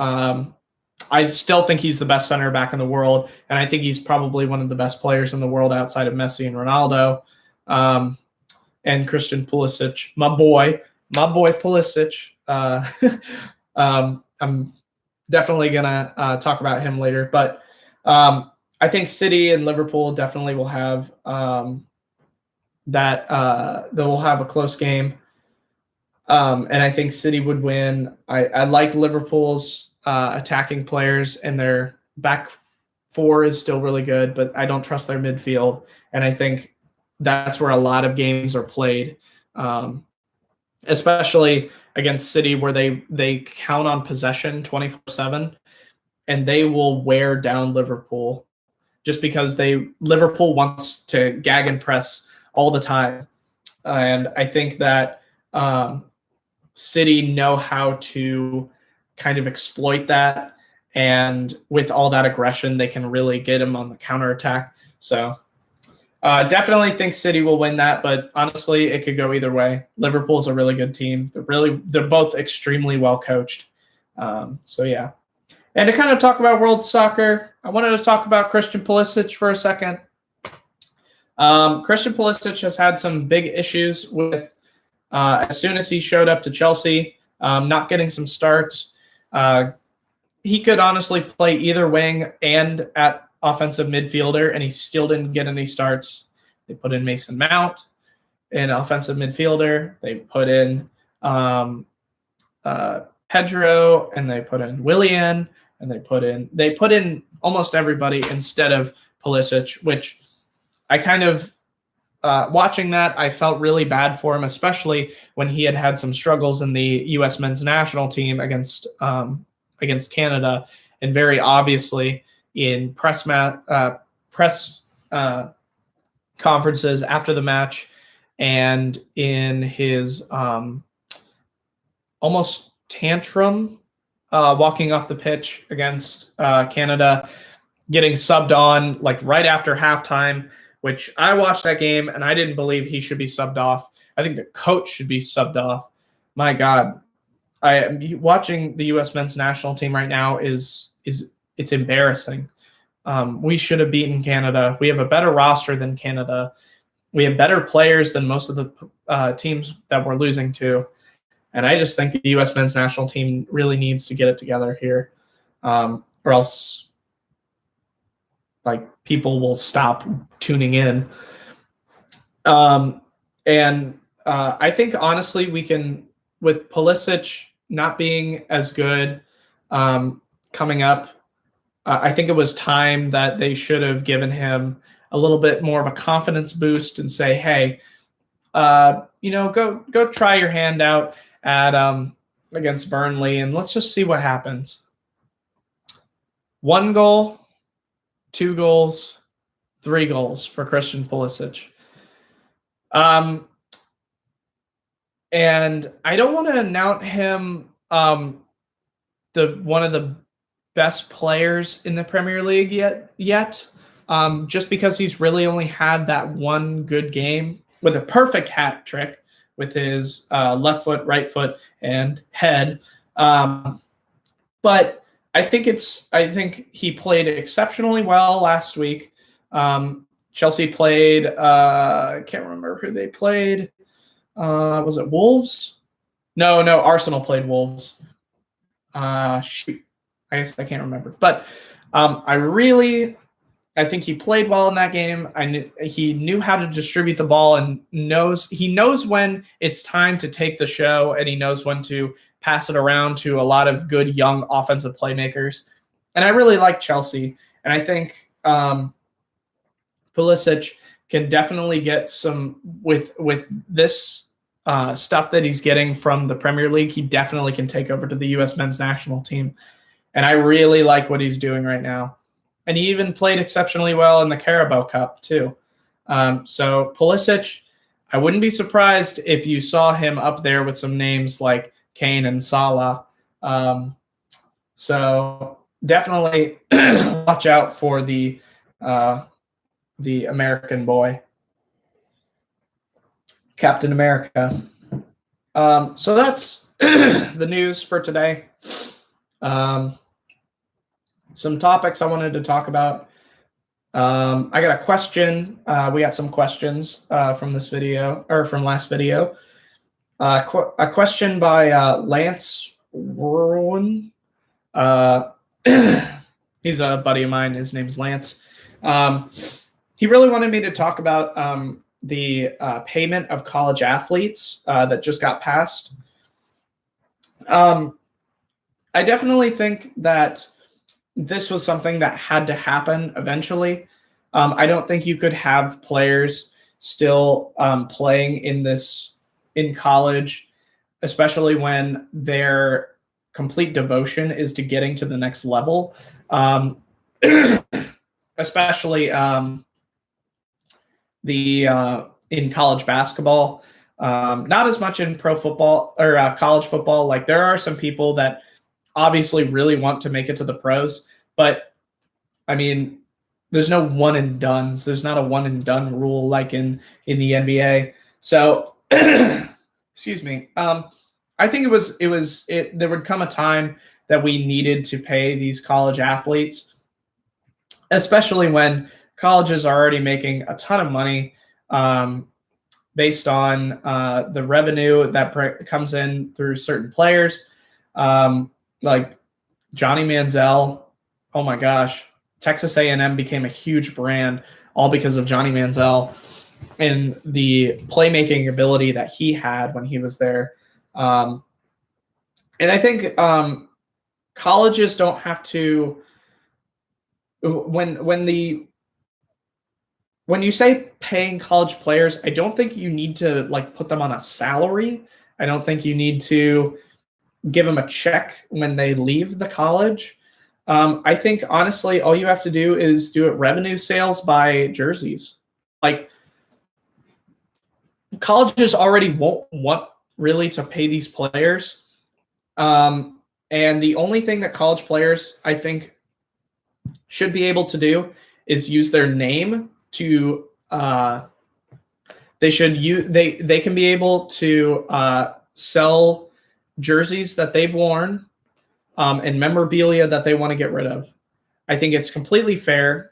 I still think he's the best center back in the world, and I think he's probably one of the best players in the world outside of Messi and Ronaldo, and Christian Pulisic, my boy Pulisic. I'm definitely gonna talk about him later, but I think City and Liverpool definitely will have they will have a close game, and I think City would win. I like Liverpool's attacking players, and their back four is still really good, but I don't trust their midfield, and I think that's where a lot of games are played, especially against City, where they count on possession 24/7, and they will wear down Liverpool just because Liverpool wants to gag and press all the time, and I think that City know how to kind of exploit that, and with all that aggression, they can really get them on the counterattack. So definitely think City will win that, but honestly, it could go either way. Liverpool's a really good team. They're both extremely well coached. So yeah. And to kind of talk about world soccer, I wanted to talk about Christian Pulisic for a second. Christian Pulisic has had some big issues with, as soon as he showed up to Chelsea, not getting some starts. He could honestly play either wing and at offensive midfielder, and he still didn't get any starts. They put in Mason Mount, an offensive midfielder. They put in Pedro, and they put in Willian, and they put in almost everybody instead of Pulisic, which I kind of watching that, I felt really bad for him, especially when he had some struggles in the U.S. men's national team against Canada, and very obviously in press conferences after the match, and in his almost tantrum walking off the pitch against Canada, getting subbed on like right after halftime, which I watched that game and I didn't believe he should be subbed off. I think the coach should be subbed off. My God, watching the U.S. men's national team right now it's embarrassing. We should have beaten Canada. We have a better roster than Canada. We have better players than most of the teams that we're losing to. And I just think the U.S. men's national team really needs to get it together here, or else like people will stop tuning in. And I think honestly we can, with Pulisic not being as good coming up, I think it was time that they should have given him a little bit more of a confidence boost and say, hey, go try your hand out at against Burnley, and let's just see what happens. 1 goal, 2 goals, 3 goals for Christian Pulisic. And I don't want to announce him one of the best players in the Premier League yet, just because he's really only had that one good game. with a perfect hat trick with his left foot, right foot, and head. But I think he played exceptionally well last week. Chelsea played. I can't remember who they played. Was it Wolves? No, Arsenal played Wolves. Shoot, I guess I can't remember. But I think he played well in that game. He knew how to distribute the ball and he knows when it's time to take the show, and he knows when to pass it around to a lot of good young offensive playmakers. And I really like Chelsea, and I think Pulisic can definitely get some with this stuff that he's getting from the Premier League. He definitely can take over to the U.S. men's national team, and I really like what he's doing right now. And he even played exceptionally well in the Carabao Cup too. So Pulisic, I wouldn't be surprised if you saw him up there with some names like Kane and Salah. So definitely watch out for the American boy, Captain America. So that's the news for today. Some topics I wanted to talk about. I got a question. We got some questions from this video, or from last video. A question by Lance Warren. He's a buddy of mine. His name's Lance. He really wanted me to talk about the payment of college athletes that just got passed. I definitely think that this was something that had to happen eventually. I don't think you could have players still playing in college, especially when their complete devotion is to getting to the next level. Especially in college basketball, not as much in pro football or college football. Like, there are some people that obviously really want to make it to the pros, but I mean, there's no one and dones. There's not a one and done rule like in the NBA. So, excuse me. I think there would come a time that we needed to pay these college athletes, especially when colleges are already making a ton of money based on the revenue that comes in through certain players. Like Johnny Manziel, oh my gosh, Texas A&M became a huge brand all because of Johnny Manziel and the playmaking ability that he had when he was there. And I think colleges don't have to, when you say paying college players, I don't think you need to like put them on a salary. I don't think you need to give them a check when they leave the college. I think honestly, all you have to do is do it revenue sales by jerseys. Like, colleges already won't want really to pay these players. And the only thing that college players, I think, should be able to do is use their name to they can be able to sell jerseys that they've worn and memorabilia that they want to get rid of. I think it's completely fair.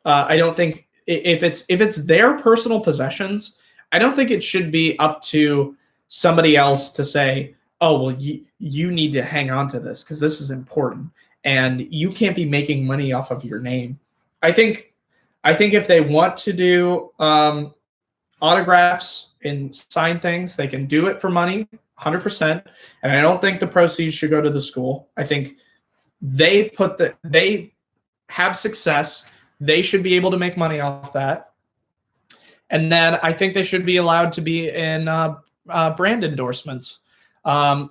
I don't think if it's their personal possessions, I don't think it should be up to somebody else to say, oh, well, you need to hang on to this because this is important and you can't be making money off of your name. I think if they want to do autographs and sign things, they can do it for money, 100%. And I don't think the proceeds should go to the school. I think they have success. They should be able to make money off that. And then I think they should be allowed to be in brand endorsements. I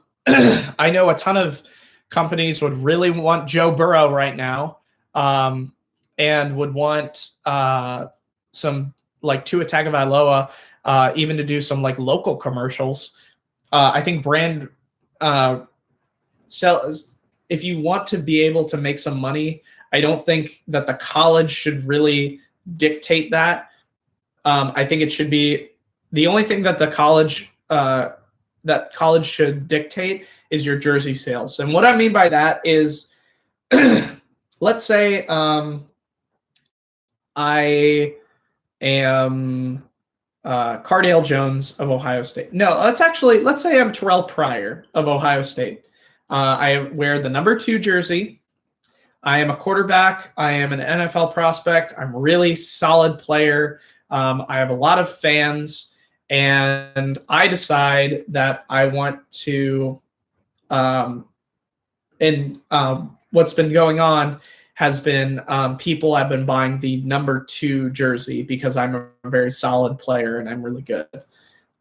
know a ton of companies would really want Joe Burrow right now, and would want some like Tua Tagovailoa, even to do some like local commercials. I think brand sell. If you want to be able to make some money, I don't think that the college should really dictate that. I think it should be the only thing that college should dictate is your jersey sales. And what I mean by that is, let's say I am Cardale Jones of Ohio State. No, let's say I'm Terrell Pryor of Ohio State. I wear the number 2 jersey. I am a quarterback. I am an NFL prospect. I'm a really solid player. I have a lot of fans, and I decide that I want to, what's been going on has been people have been buying the number 2 jersey because I'm a very solid player and I'm really good.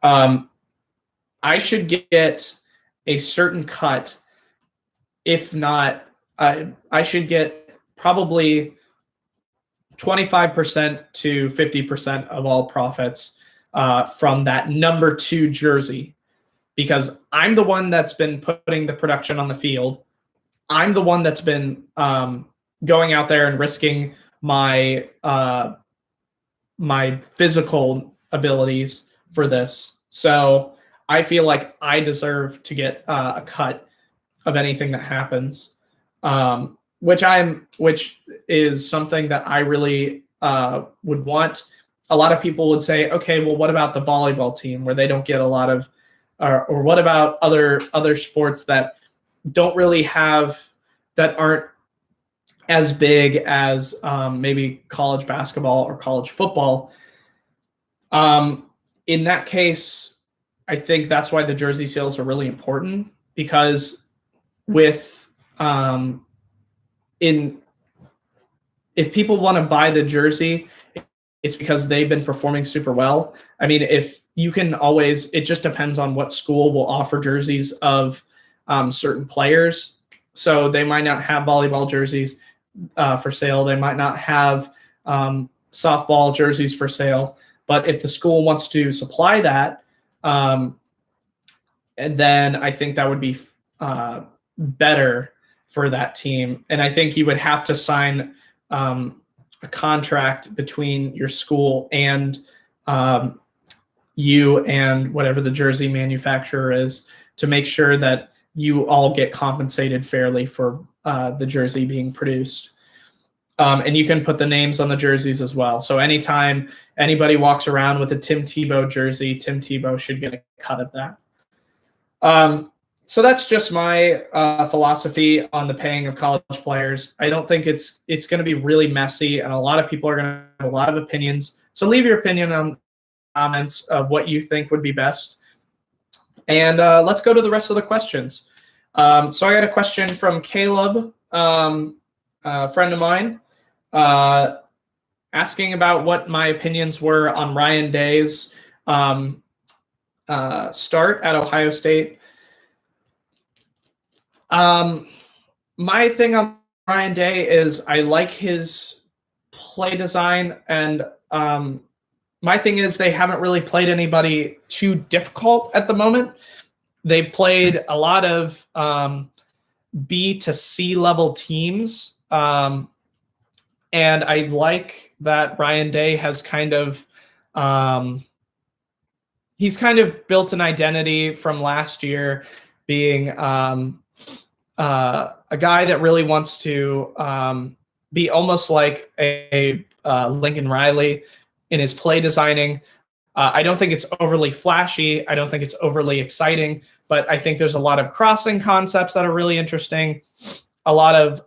I should get a certain cut. If not, I should get probably 25% to 50% of all profits from that number 2 jersey, because I'm the one that's been putting the production on the field. I'm the one that's been going out there and risking my my physical abilities for this. So I feel like I deserve to get a cut of anything that happens, which is something that I really would want. A lot of people would say, okay, well, what about the volleyball team where they don't get a lot of, or what about other sports that don't really have, that aren't as big as maybe college basketball or college football? In that case, I think that's why the jersey sales are really important, because with if people want to buy the jersey, it's because they've been performing super well. I mean, if you can always, it just depends on what school will offer jerseys of certain players. So they might not have volleyball jerseys for sale. They might not have softball jerseys for sale. But if the school wants to supply that, and then I think that would be better for that team. And I think you would have to sign a contract between your school and you and whatever the jersey manufacturer is, to make sure that you all get compensated fairly for the jersey being produced. And you can put the names on the jerseys as well. So anytime anybody walks around with a Tim Tebow jersey, Tim Tebow should get a cut of that. So that's just my philosophy on the paying of college players. I don't think it's going to be really messy, and a lot of people are going to have a lot of opinions. So leave your opinion on comments of what you think would be best. And let's go to the rest of the questions. So I got a question from Caleb, a friend of mine, asking about what my opinions were on Ryan Day's start at Ohio State. My thing on Ryan Day is I like his play design, and my thing is they haven't really played anybody too difficult at the moment. They played a lot of B to C level teams, and I like that Ryan Day has he's kind of built an identity from last year, being a guy that really wants to be almost like a Lincoln Riley in his play designing. I don't think it's overly flashy. I don't think it's overly exciting, but I think there's a lot of crossing concepts that are really interesting. A lot of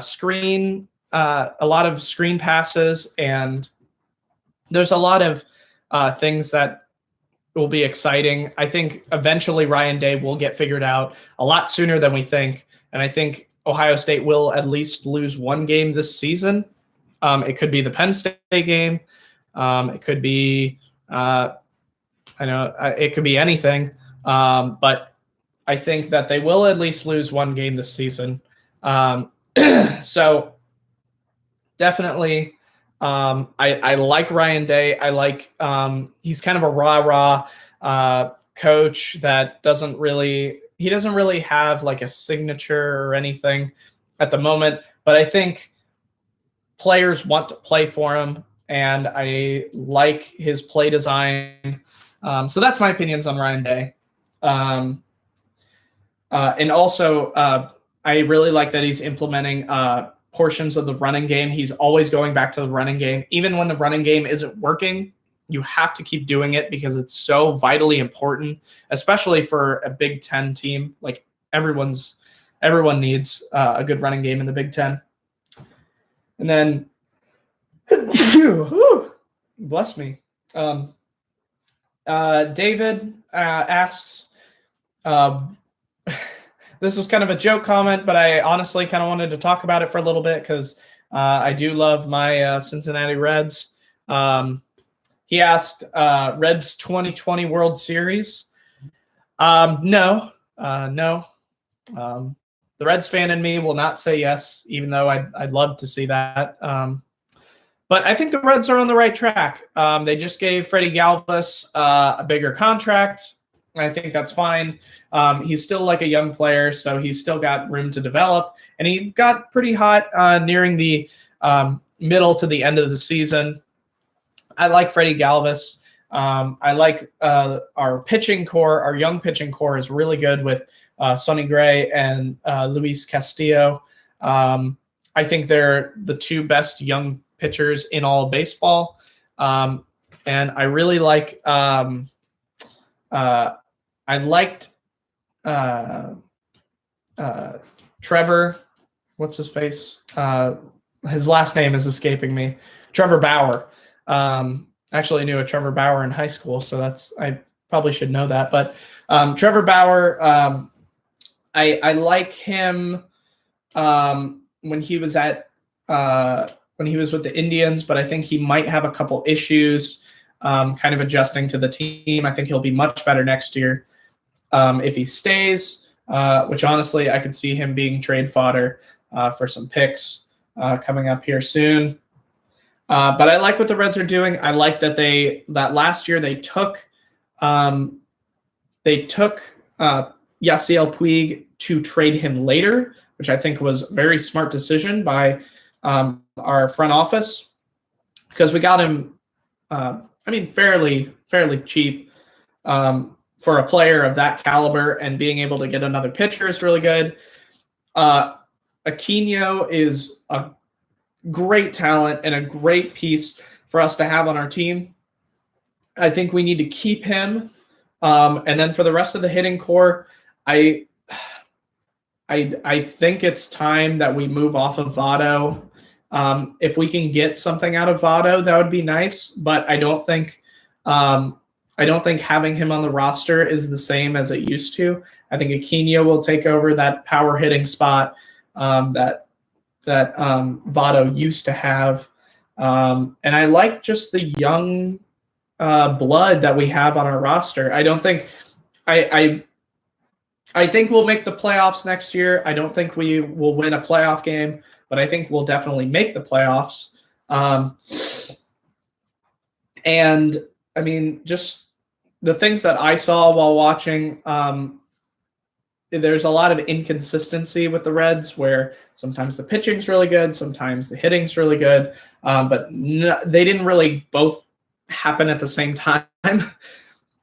screen passes, and there's a lot of things that will be exciting. I think eventually Ryan Day will get figured out a lot sooner than we think. And I think Ohio State will at least lose one game this season. It could be the Penn State game. It could be, it could be anything. But I think that they will at least lose one game this season. So definitely, I like Ryan Day. I like he's kind of a rah-rah coach that doesn't really have like a signature or anything at the moment. But I think players want to play for him, and I like his play design. So that's my opinions on Ryan Day. And also, I really like that he's implementing portions of the running game. He's always going back to the running game. Even when the running game isn't working, you have to keep doing it because it's so vitally important, especially for a Big Ten team. Like everyone needs a good running game in the Big Ten. And then, bless me. David asks, this was kind of a joke comment, but I honestly kind of wanted to talk about it for a little bit because I do love my Cincinnati Reds. He asked, Reds 2020 World Series. No. The Reds fan in me will not say yes, even though I'd love to see that. But I think the Reds are on the right track. They just gave Freddie Galvis a bigger contract. I think that's fine. He's still like a young player, so he's still got room to develop. And he got pretty hot nearing the middle to the end of the season. I like Freddie Galvis. I like our pitching core. Our young pitching core is really good with Sonny Gray and Luis Castillo. I think they're the two best young pitchers in all of baseball. And I really like I liked Trevor. What's his face? His last name is escaping me. Trevor Bauer. Actually knew a Trevor Bauer in high school, so I probably should know that. But Trevor Bauer, I like him when he was with the Indians, but I think he might have a couple issues kind of adjusting to the team. I think he'll be much better next year if he stays, which honestly I could see him being trade fodder for some picks coming up here soon. But I like what the Reds are doing. I like that that last year they took Yasiel Puig to trade him later, which I think was a very smart decision by our front office because we got him. Fairly cheap for a player of that caliber, and being able to get another pitcher is really good. Aquino is a great talent and a great piece for us to have on our team. I think we need to keep him. And then for the rest of the hitting core, I think it's time that we move off of Votto. If we can get something out of Votto, that would be nice. But I don't think having him on the roster is the same as it used to. I think Aquino will take over that power hitting spot that Votto used to have. And I like just the young blood that we have on our roster. I don't think I think we'll make the playoffs next year. I don't think we will win a playoff game, but I think we'll definitely make the playoffs. And I mean, just the things that I saw while watching, there's a lot of inconsistency with the Reds where sometimes the pitching's really good, sometimes the hitting's really good, but they didn't really both happen at the same time.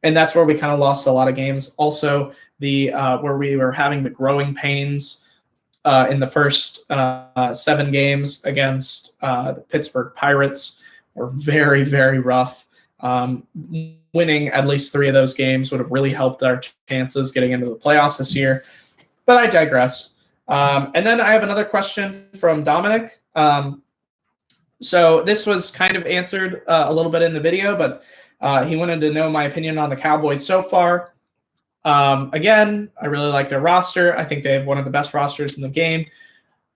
And that's where we kind of lost a lot of games. Also, where we were having the growing pains in the first 7 games against the Pittsburgh Pirates were very, very rough. Winning at least 3 of those games would have really helped our chances getting into the playoffs this year. But I digress. And then I have another question from Dominic. So this was kind of answered a little bit in the video, but he wanted to know my opinion on the Cowboys so far. Again, I really like their roster. I think they have one of the best rosters in the game.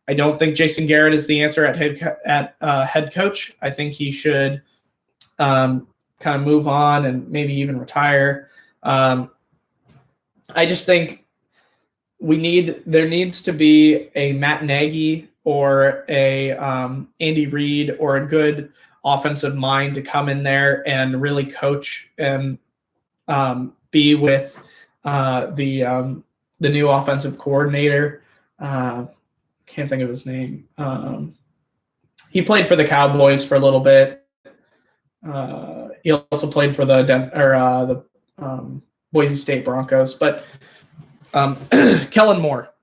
I don't think Jason Garrett is the answer at head coach. I think he should kind of move on and maybe even retire. I just think there needs to be a Matt Nagy or a Andy Reid or a good offensive mind to come in there and really coach and be with the new offensive coordinator. Can't think of his name. He played for the Cowboys for a little bit. He also played for the Boise State Broncos. But Kellen Moore.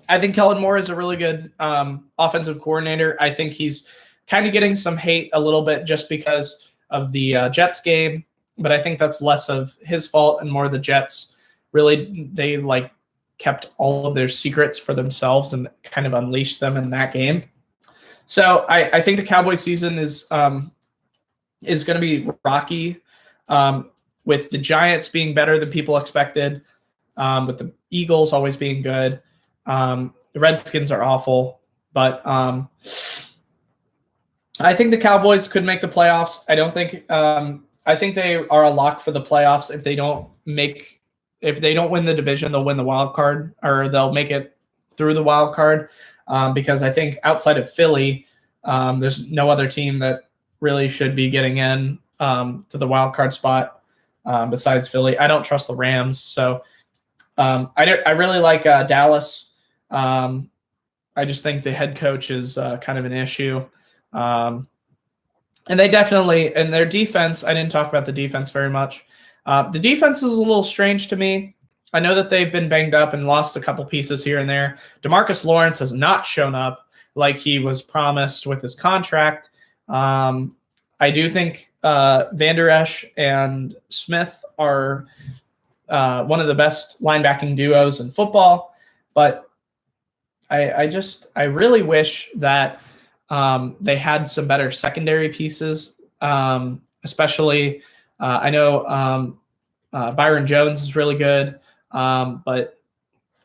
I think Kellen Moore is a really good offensive coordinator. I think he's kind of getting some hate a little bit just because of the Jets game, but I think that's less of his fault and more the Jets. Really, they kept all of their secrets for themselves and kind of unleashed them in that game. So I think the Cowboys season is going to be rocky, with the Giants being better than people expected, with the Eagles always being good. The Redskins are awful, but I think the Cowboys could make the playoffs. I don't think. I think they are a lock for the playoffs. If they don't win the division, they'll win the wild card, or they'll make it through the wild card. Because I think outside of Philly, there's no other team that really should be getting in to the wild card spot besides Philly. I don't trust the Rams, so I really like Dallas. I just think the head coach is kind of an issue. And they definitely, and their defense, I didn't talk about the defense very much. The defense is a little strange to me. I know that they've been banged up and lost a couple pieces here and there. DeMarcus Lawrence has not shown up like he was promised with his contract. I do think Van Der Esch and Smith are one of the best linebacking duos in football, but I really wish that they had some better secondary pieces, especially I know Byron Jones is really good, but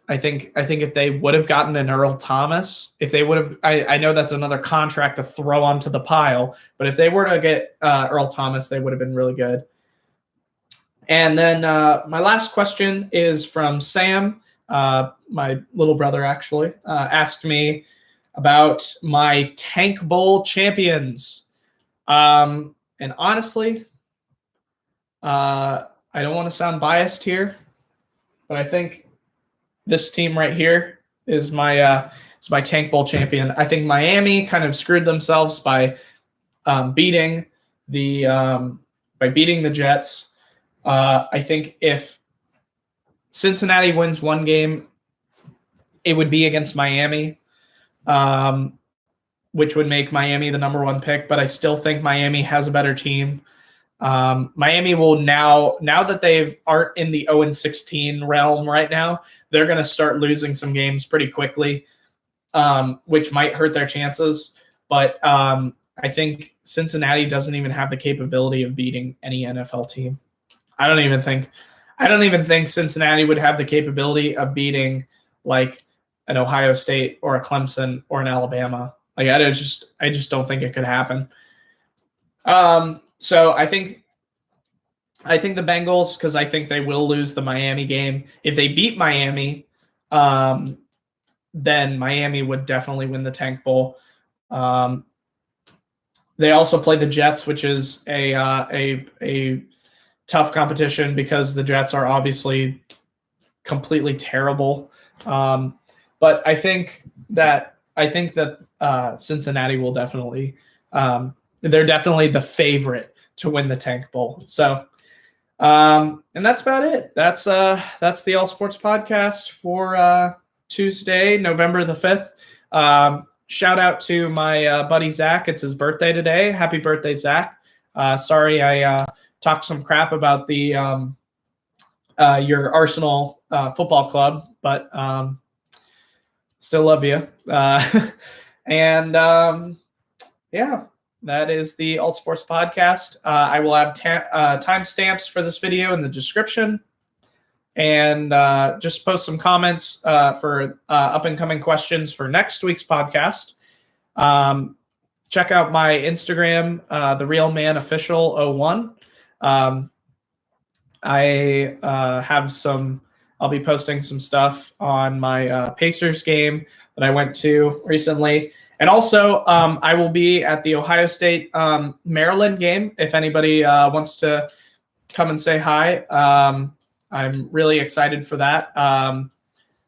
I think if they would have gotten an Earl Thomas, if they would have, I know that's another contract to throw onto the pile, but if they were to get Earl Thomas, they would have been really good. And then my last question is from Sam, my little brother actually, asked me about my Tank Bowl champions. And honestly, I don't want to sound biased here, but I think this team right here is my Tank Bowl champion. I think Miami kind of screwed themselves by beating the Jets. I think if Cincinnati wins one game, it would be against Miami, which would make Miami the number one pick. But I still think Miami has a better team. Miami will now that they aren't in the 0-16 realm right now, they're going to start losing some games pretty quickly, which might hurt their chances. But I think Cincinnati doesn't even have the capability of beating any NFL team. I don't even think Cincinnati would have the capability of beating like an Ohio State or a Clemson or an Alabama. Like I just don't think it could happen. So I think the Bengals, because I think they will lose the Miami game. If they beat Miami, then Miami would definitely win the Tank Bowl. They also play the Jets, which is a tough competition because the Jets are obviously completely terrible. But I think that Cincinnati will definitely. They're definitely the favorite to win the Tank Bowl. So, and that's about it. That's the All Sports Podcast for Tuesday, November the 5th. Shout out to my buddy Zach. It's his birthday today. Happy birthday, Zach. Sorry I talked some crap about the your Arsenal football club, but still love you. And yeah. That is the Alt Sports Podcast. I will have timestamps for this video in the description, and just post some comments for up-and-coming questions for next week's podcast. Check out my Instagram, The Real Man Official 01. I'll be posting some stuff on my Pacers game that I went to recently. And also, I will be at the Ohio State Maryland game. If anybody wants to come and say hi, I'm really excited for that.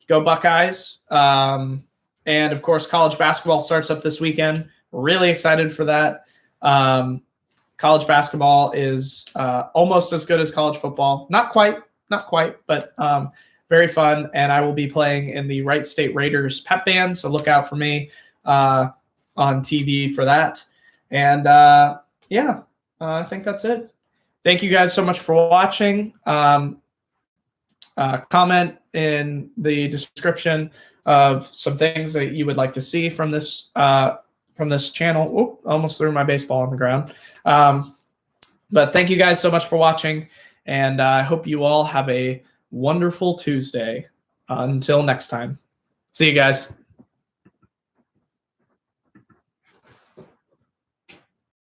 Go Buckeyes. And, of course, college basketball starts up this weekend. Really excited for that. College basketball is almost as good as college football. Not quite, but very fun. And I will be playing in the Wright State Raiders pep band, so look out for me on TV for that. And I think that's it. Thank you guys so much for watching. Comment in the description of some things that you would like to see from this channel. Oop, almost threw my baseball on the ground. But thank you guys so much for watching, and I hope you all have a wonderful Tuesday. Until next time. See you guys.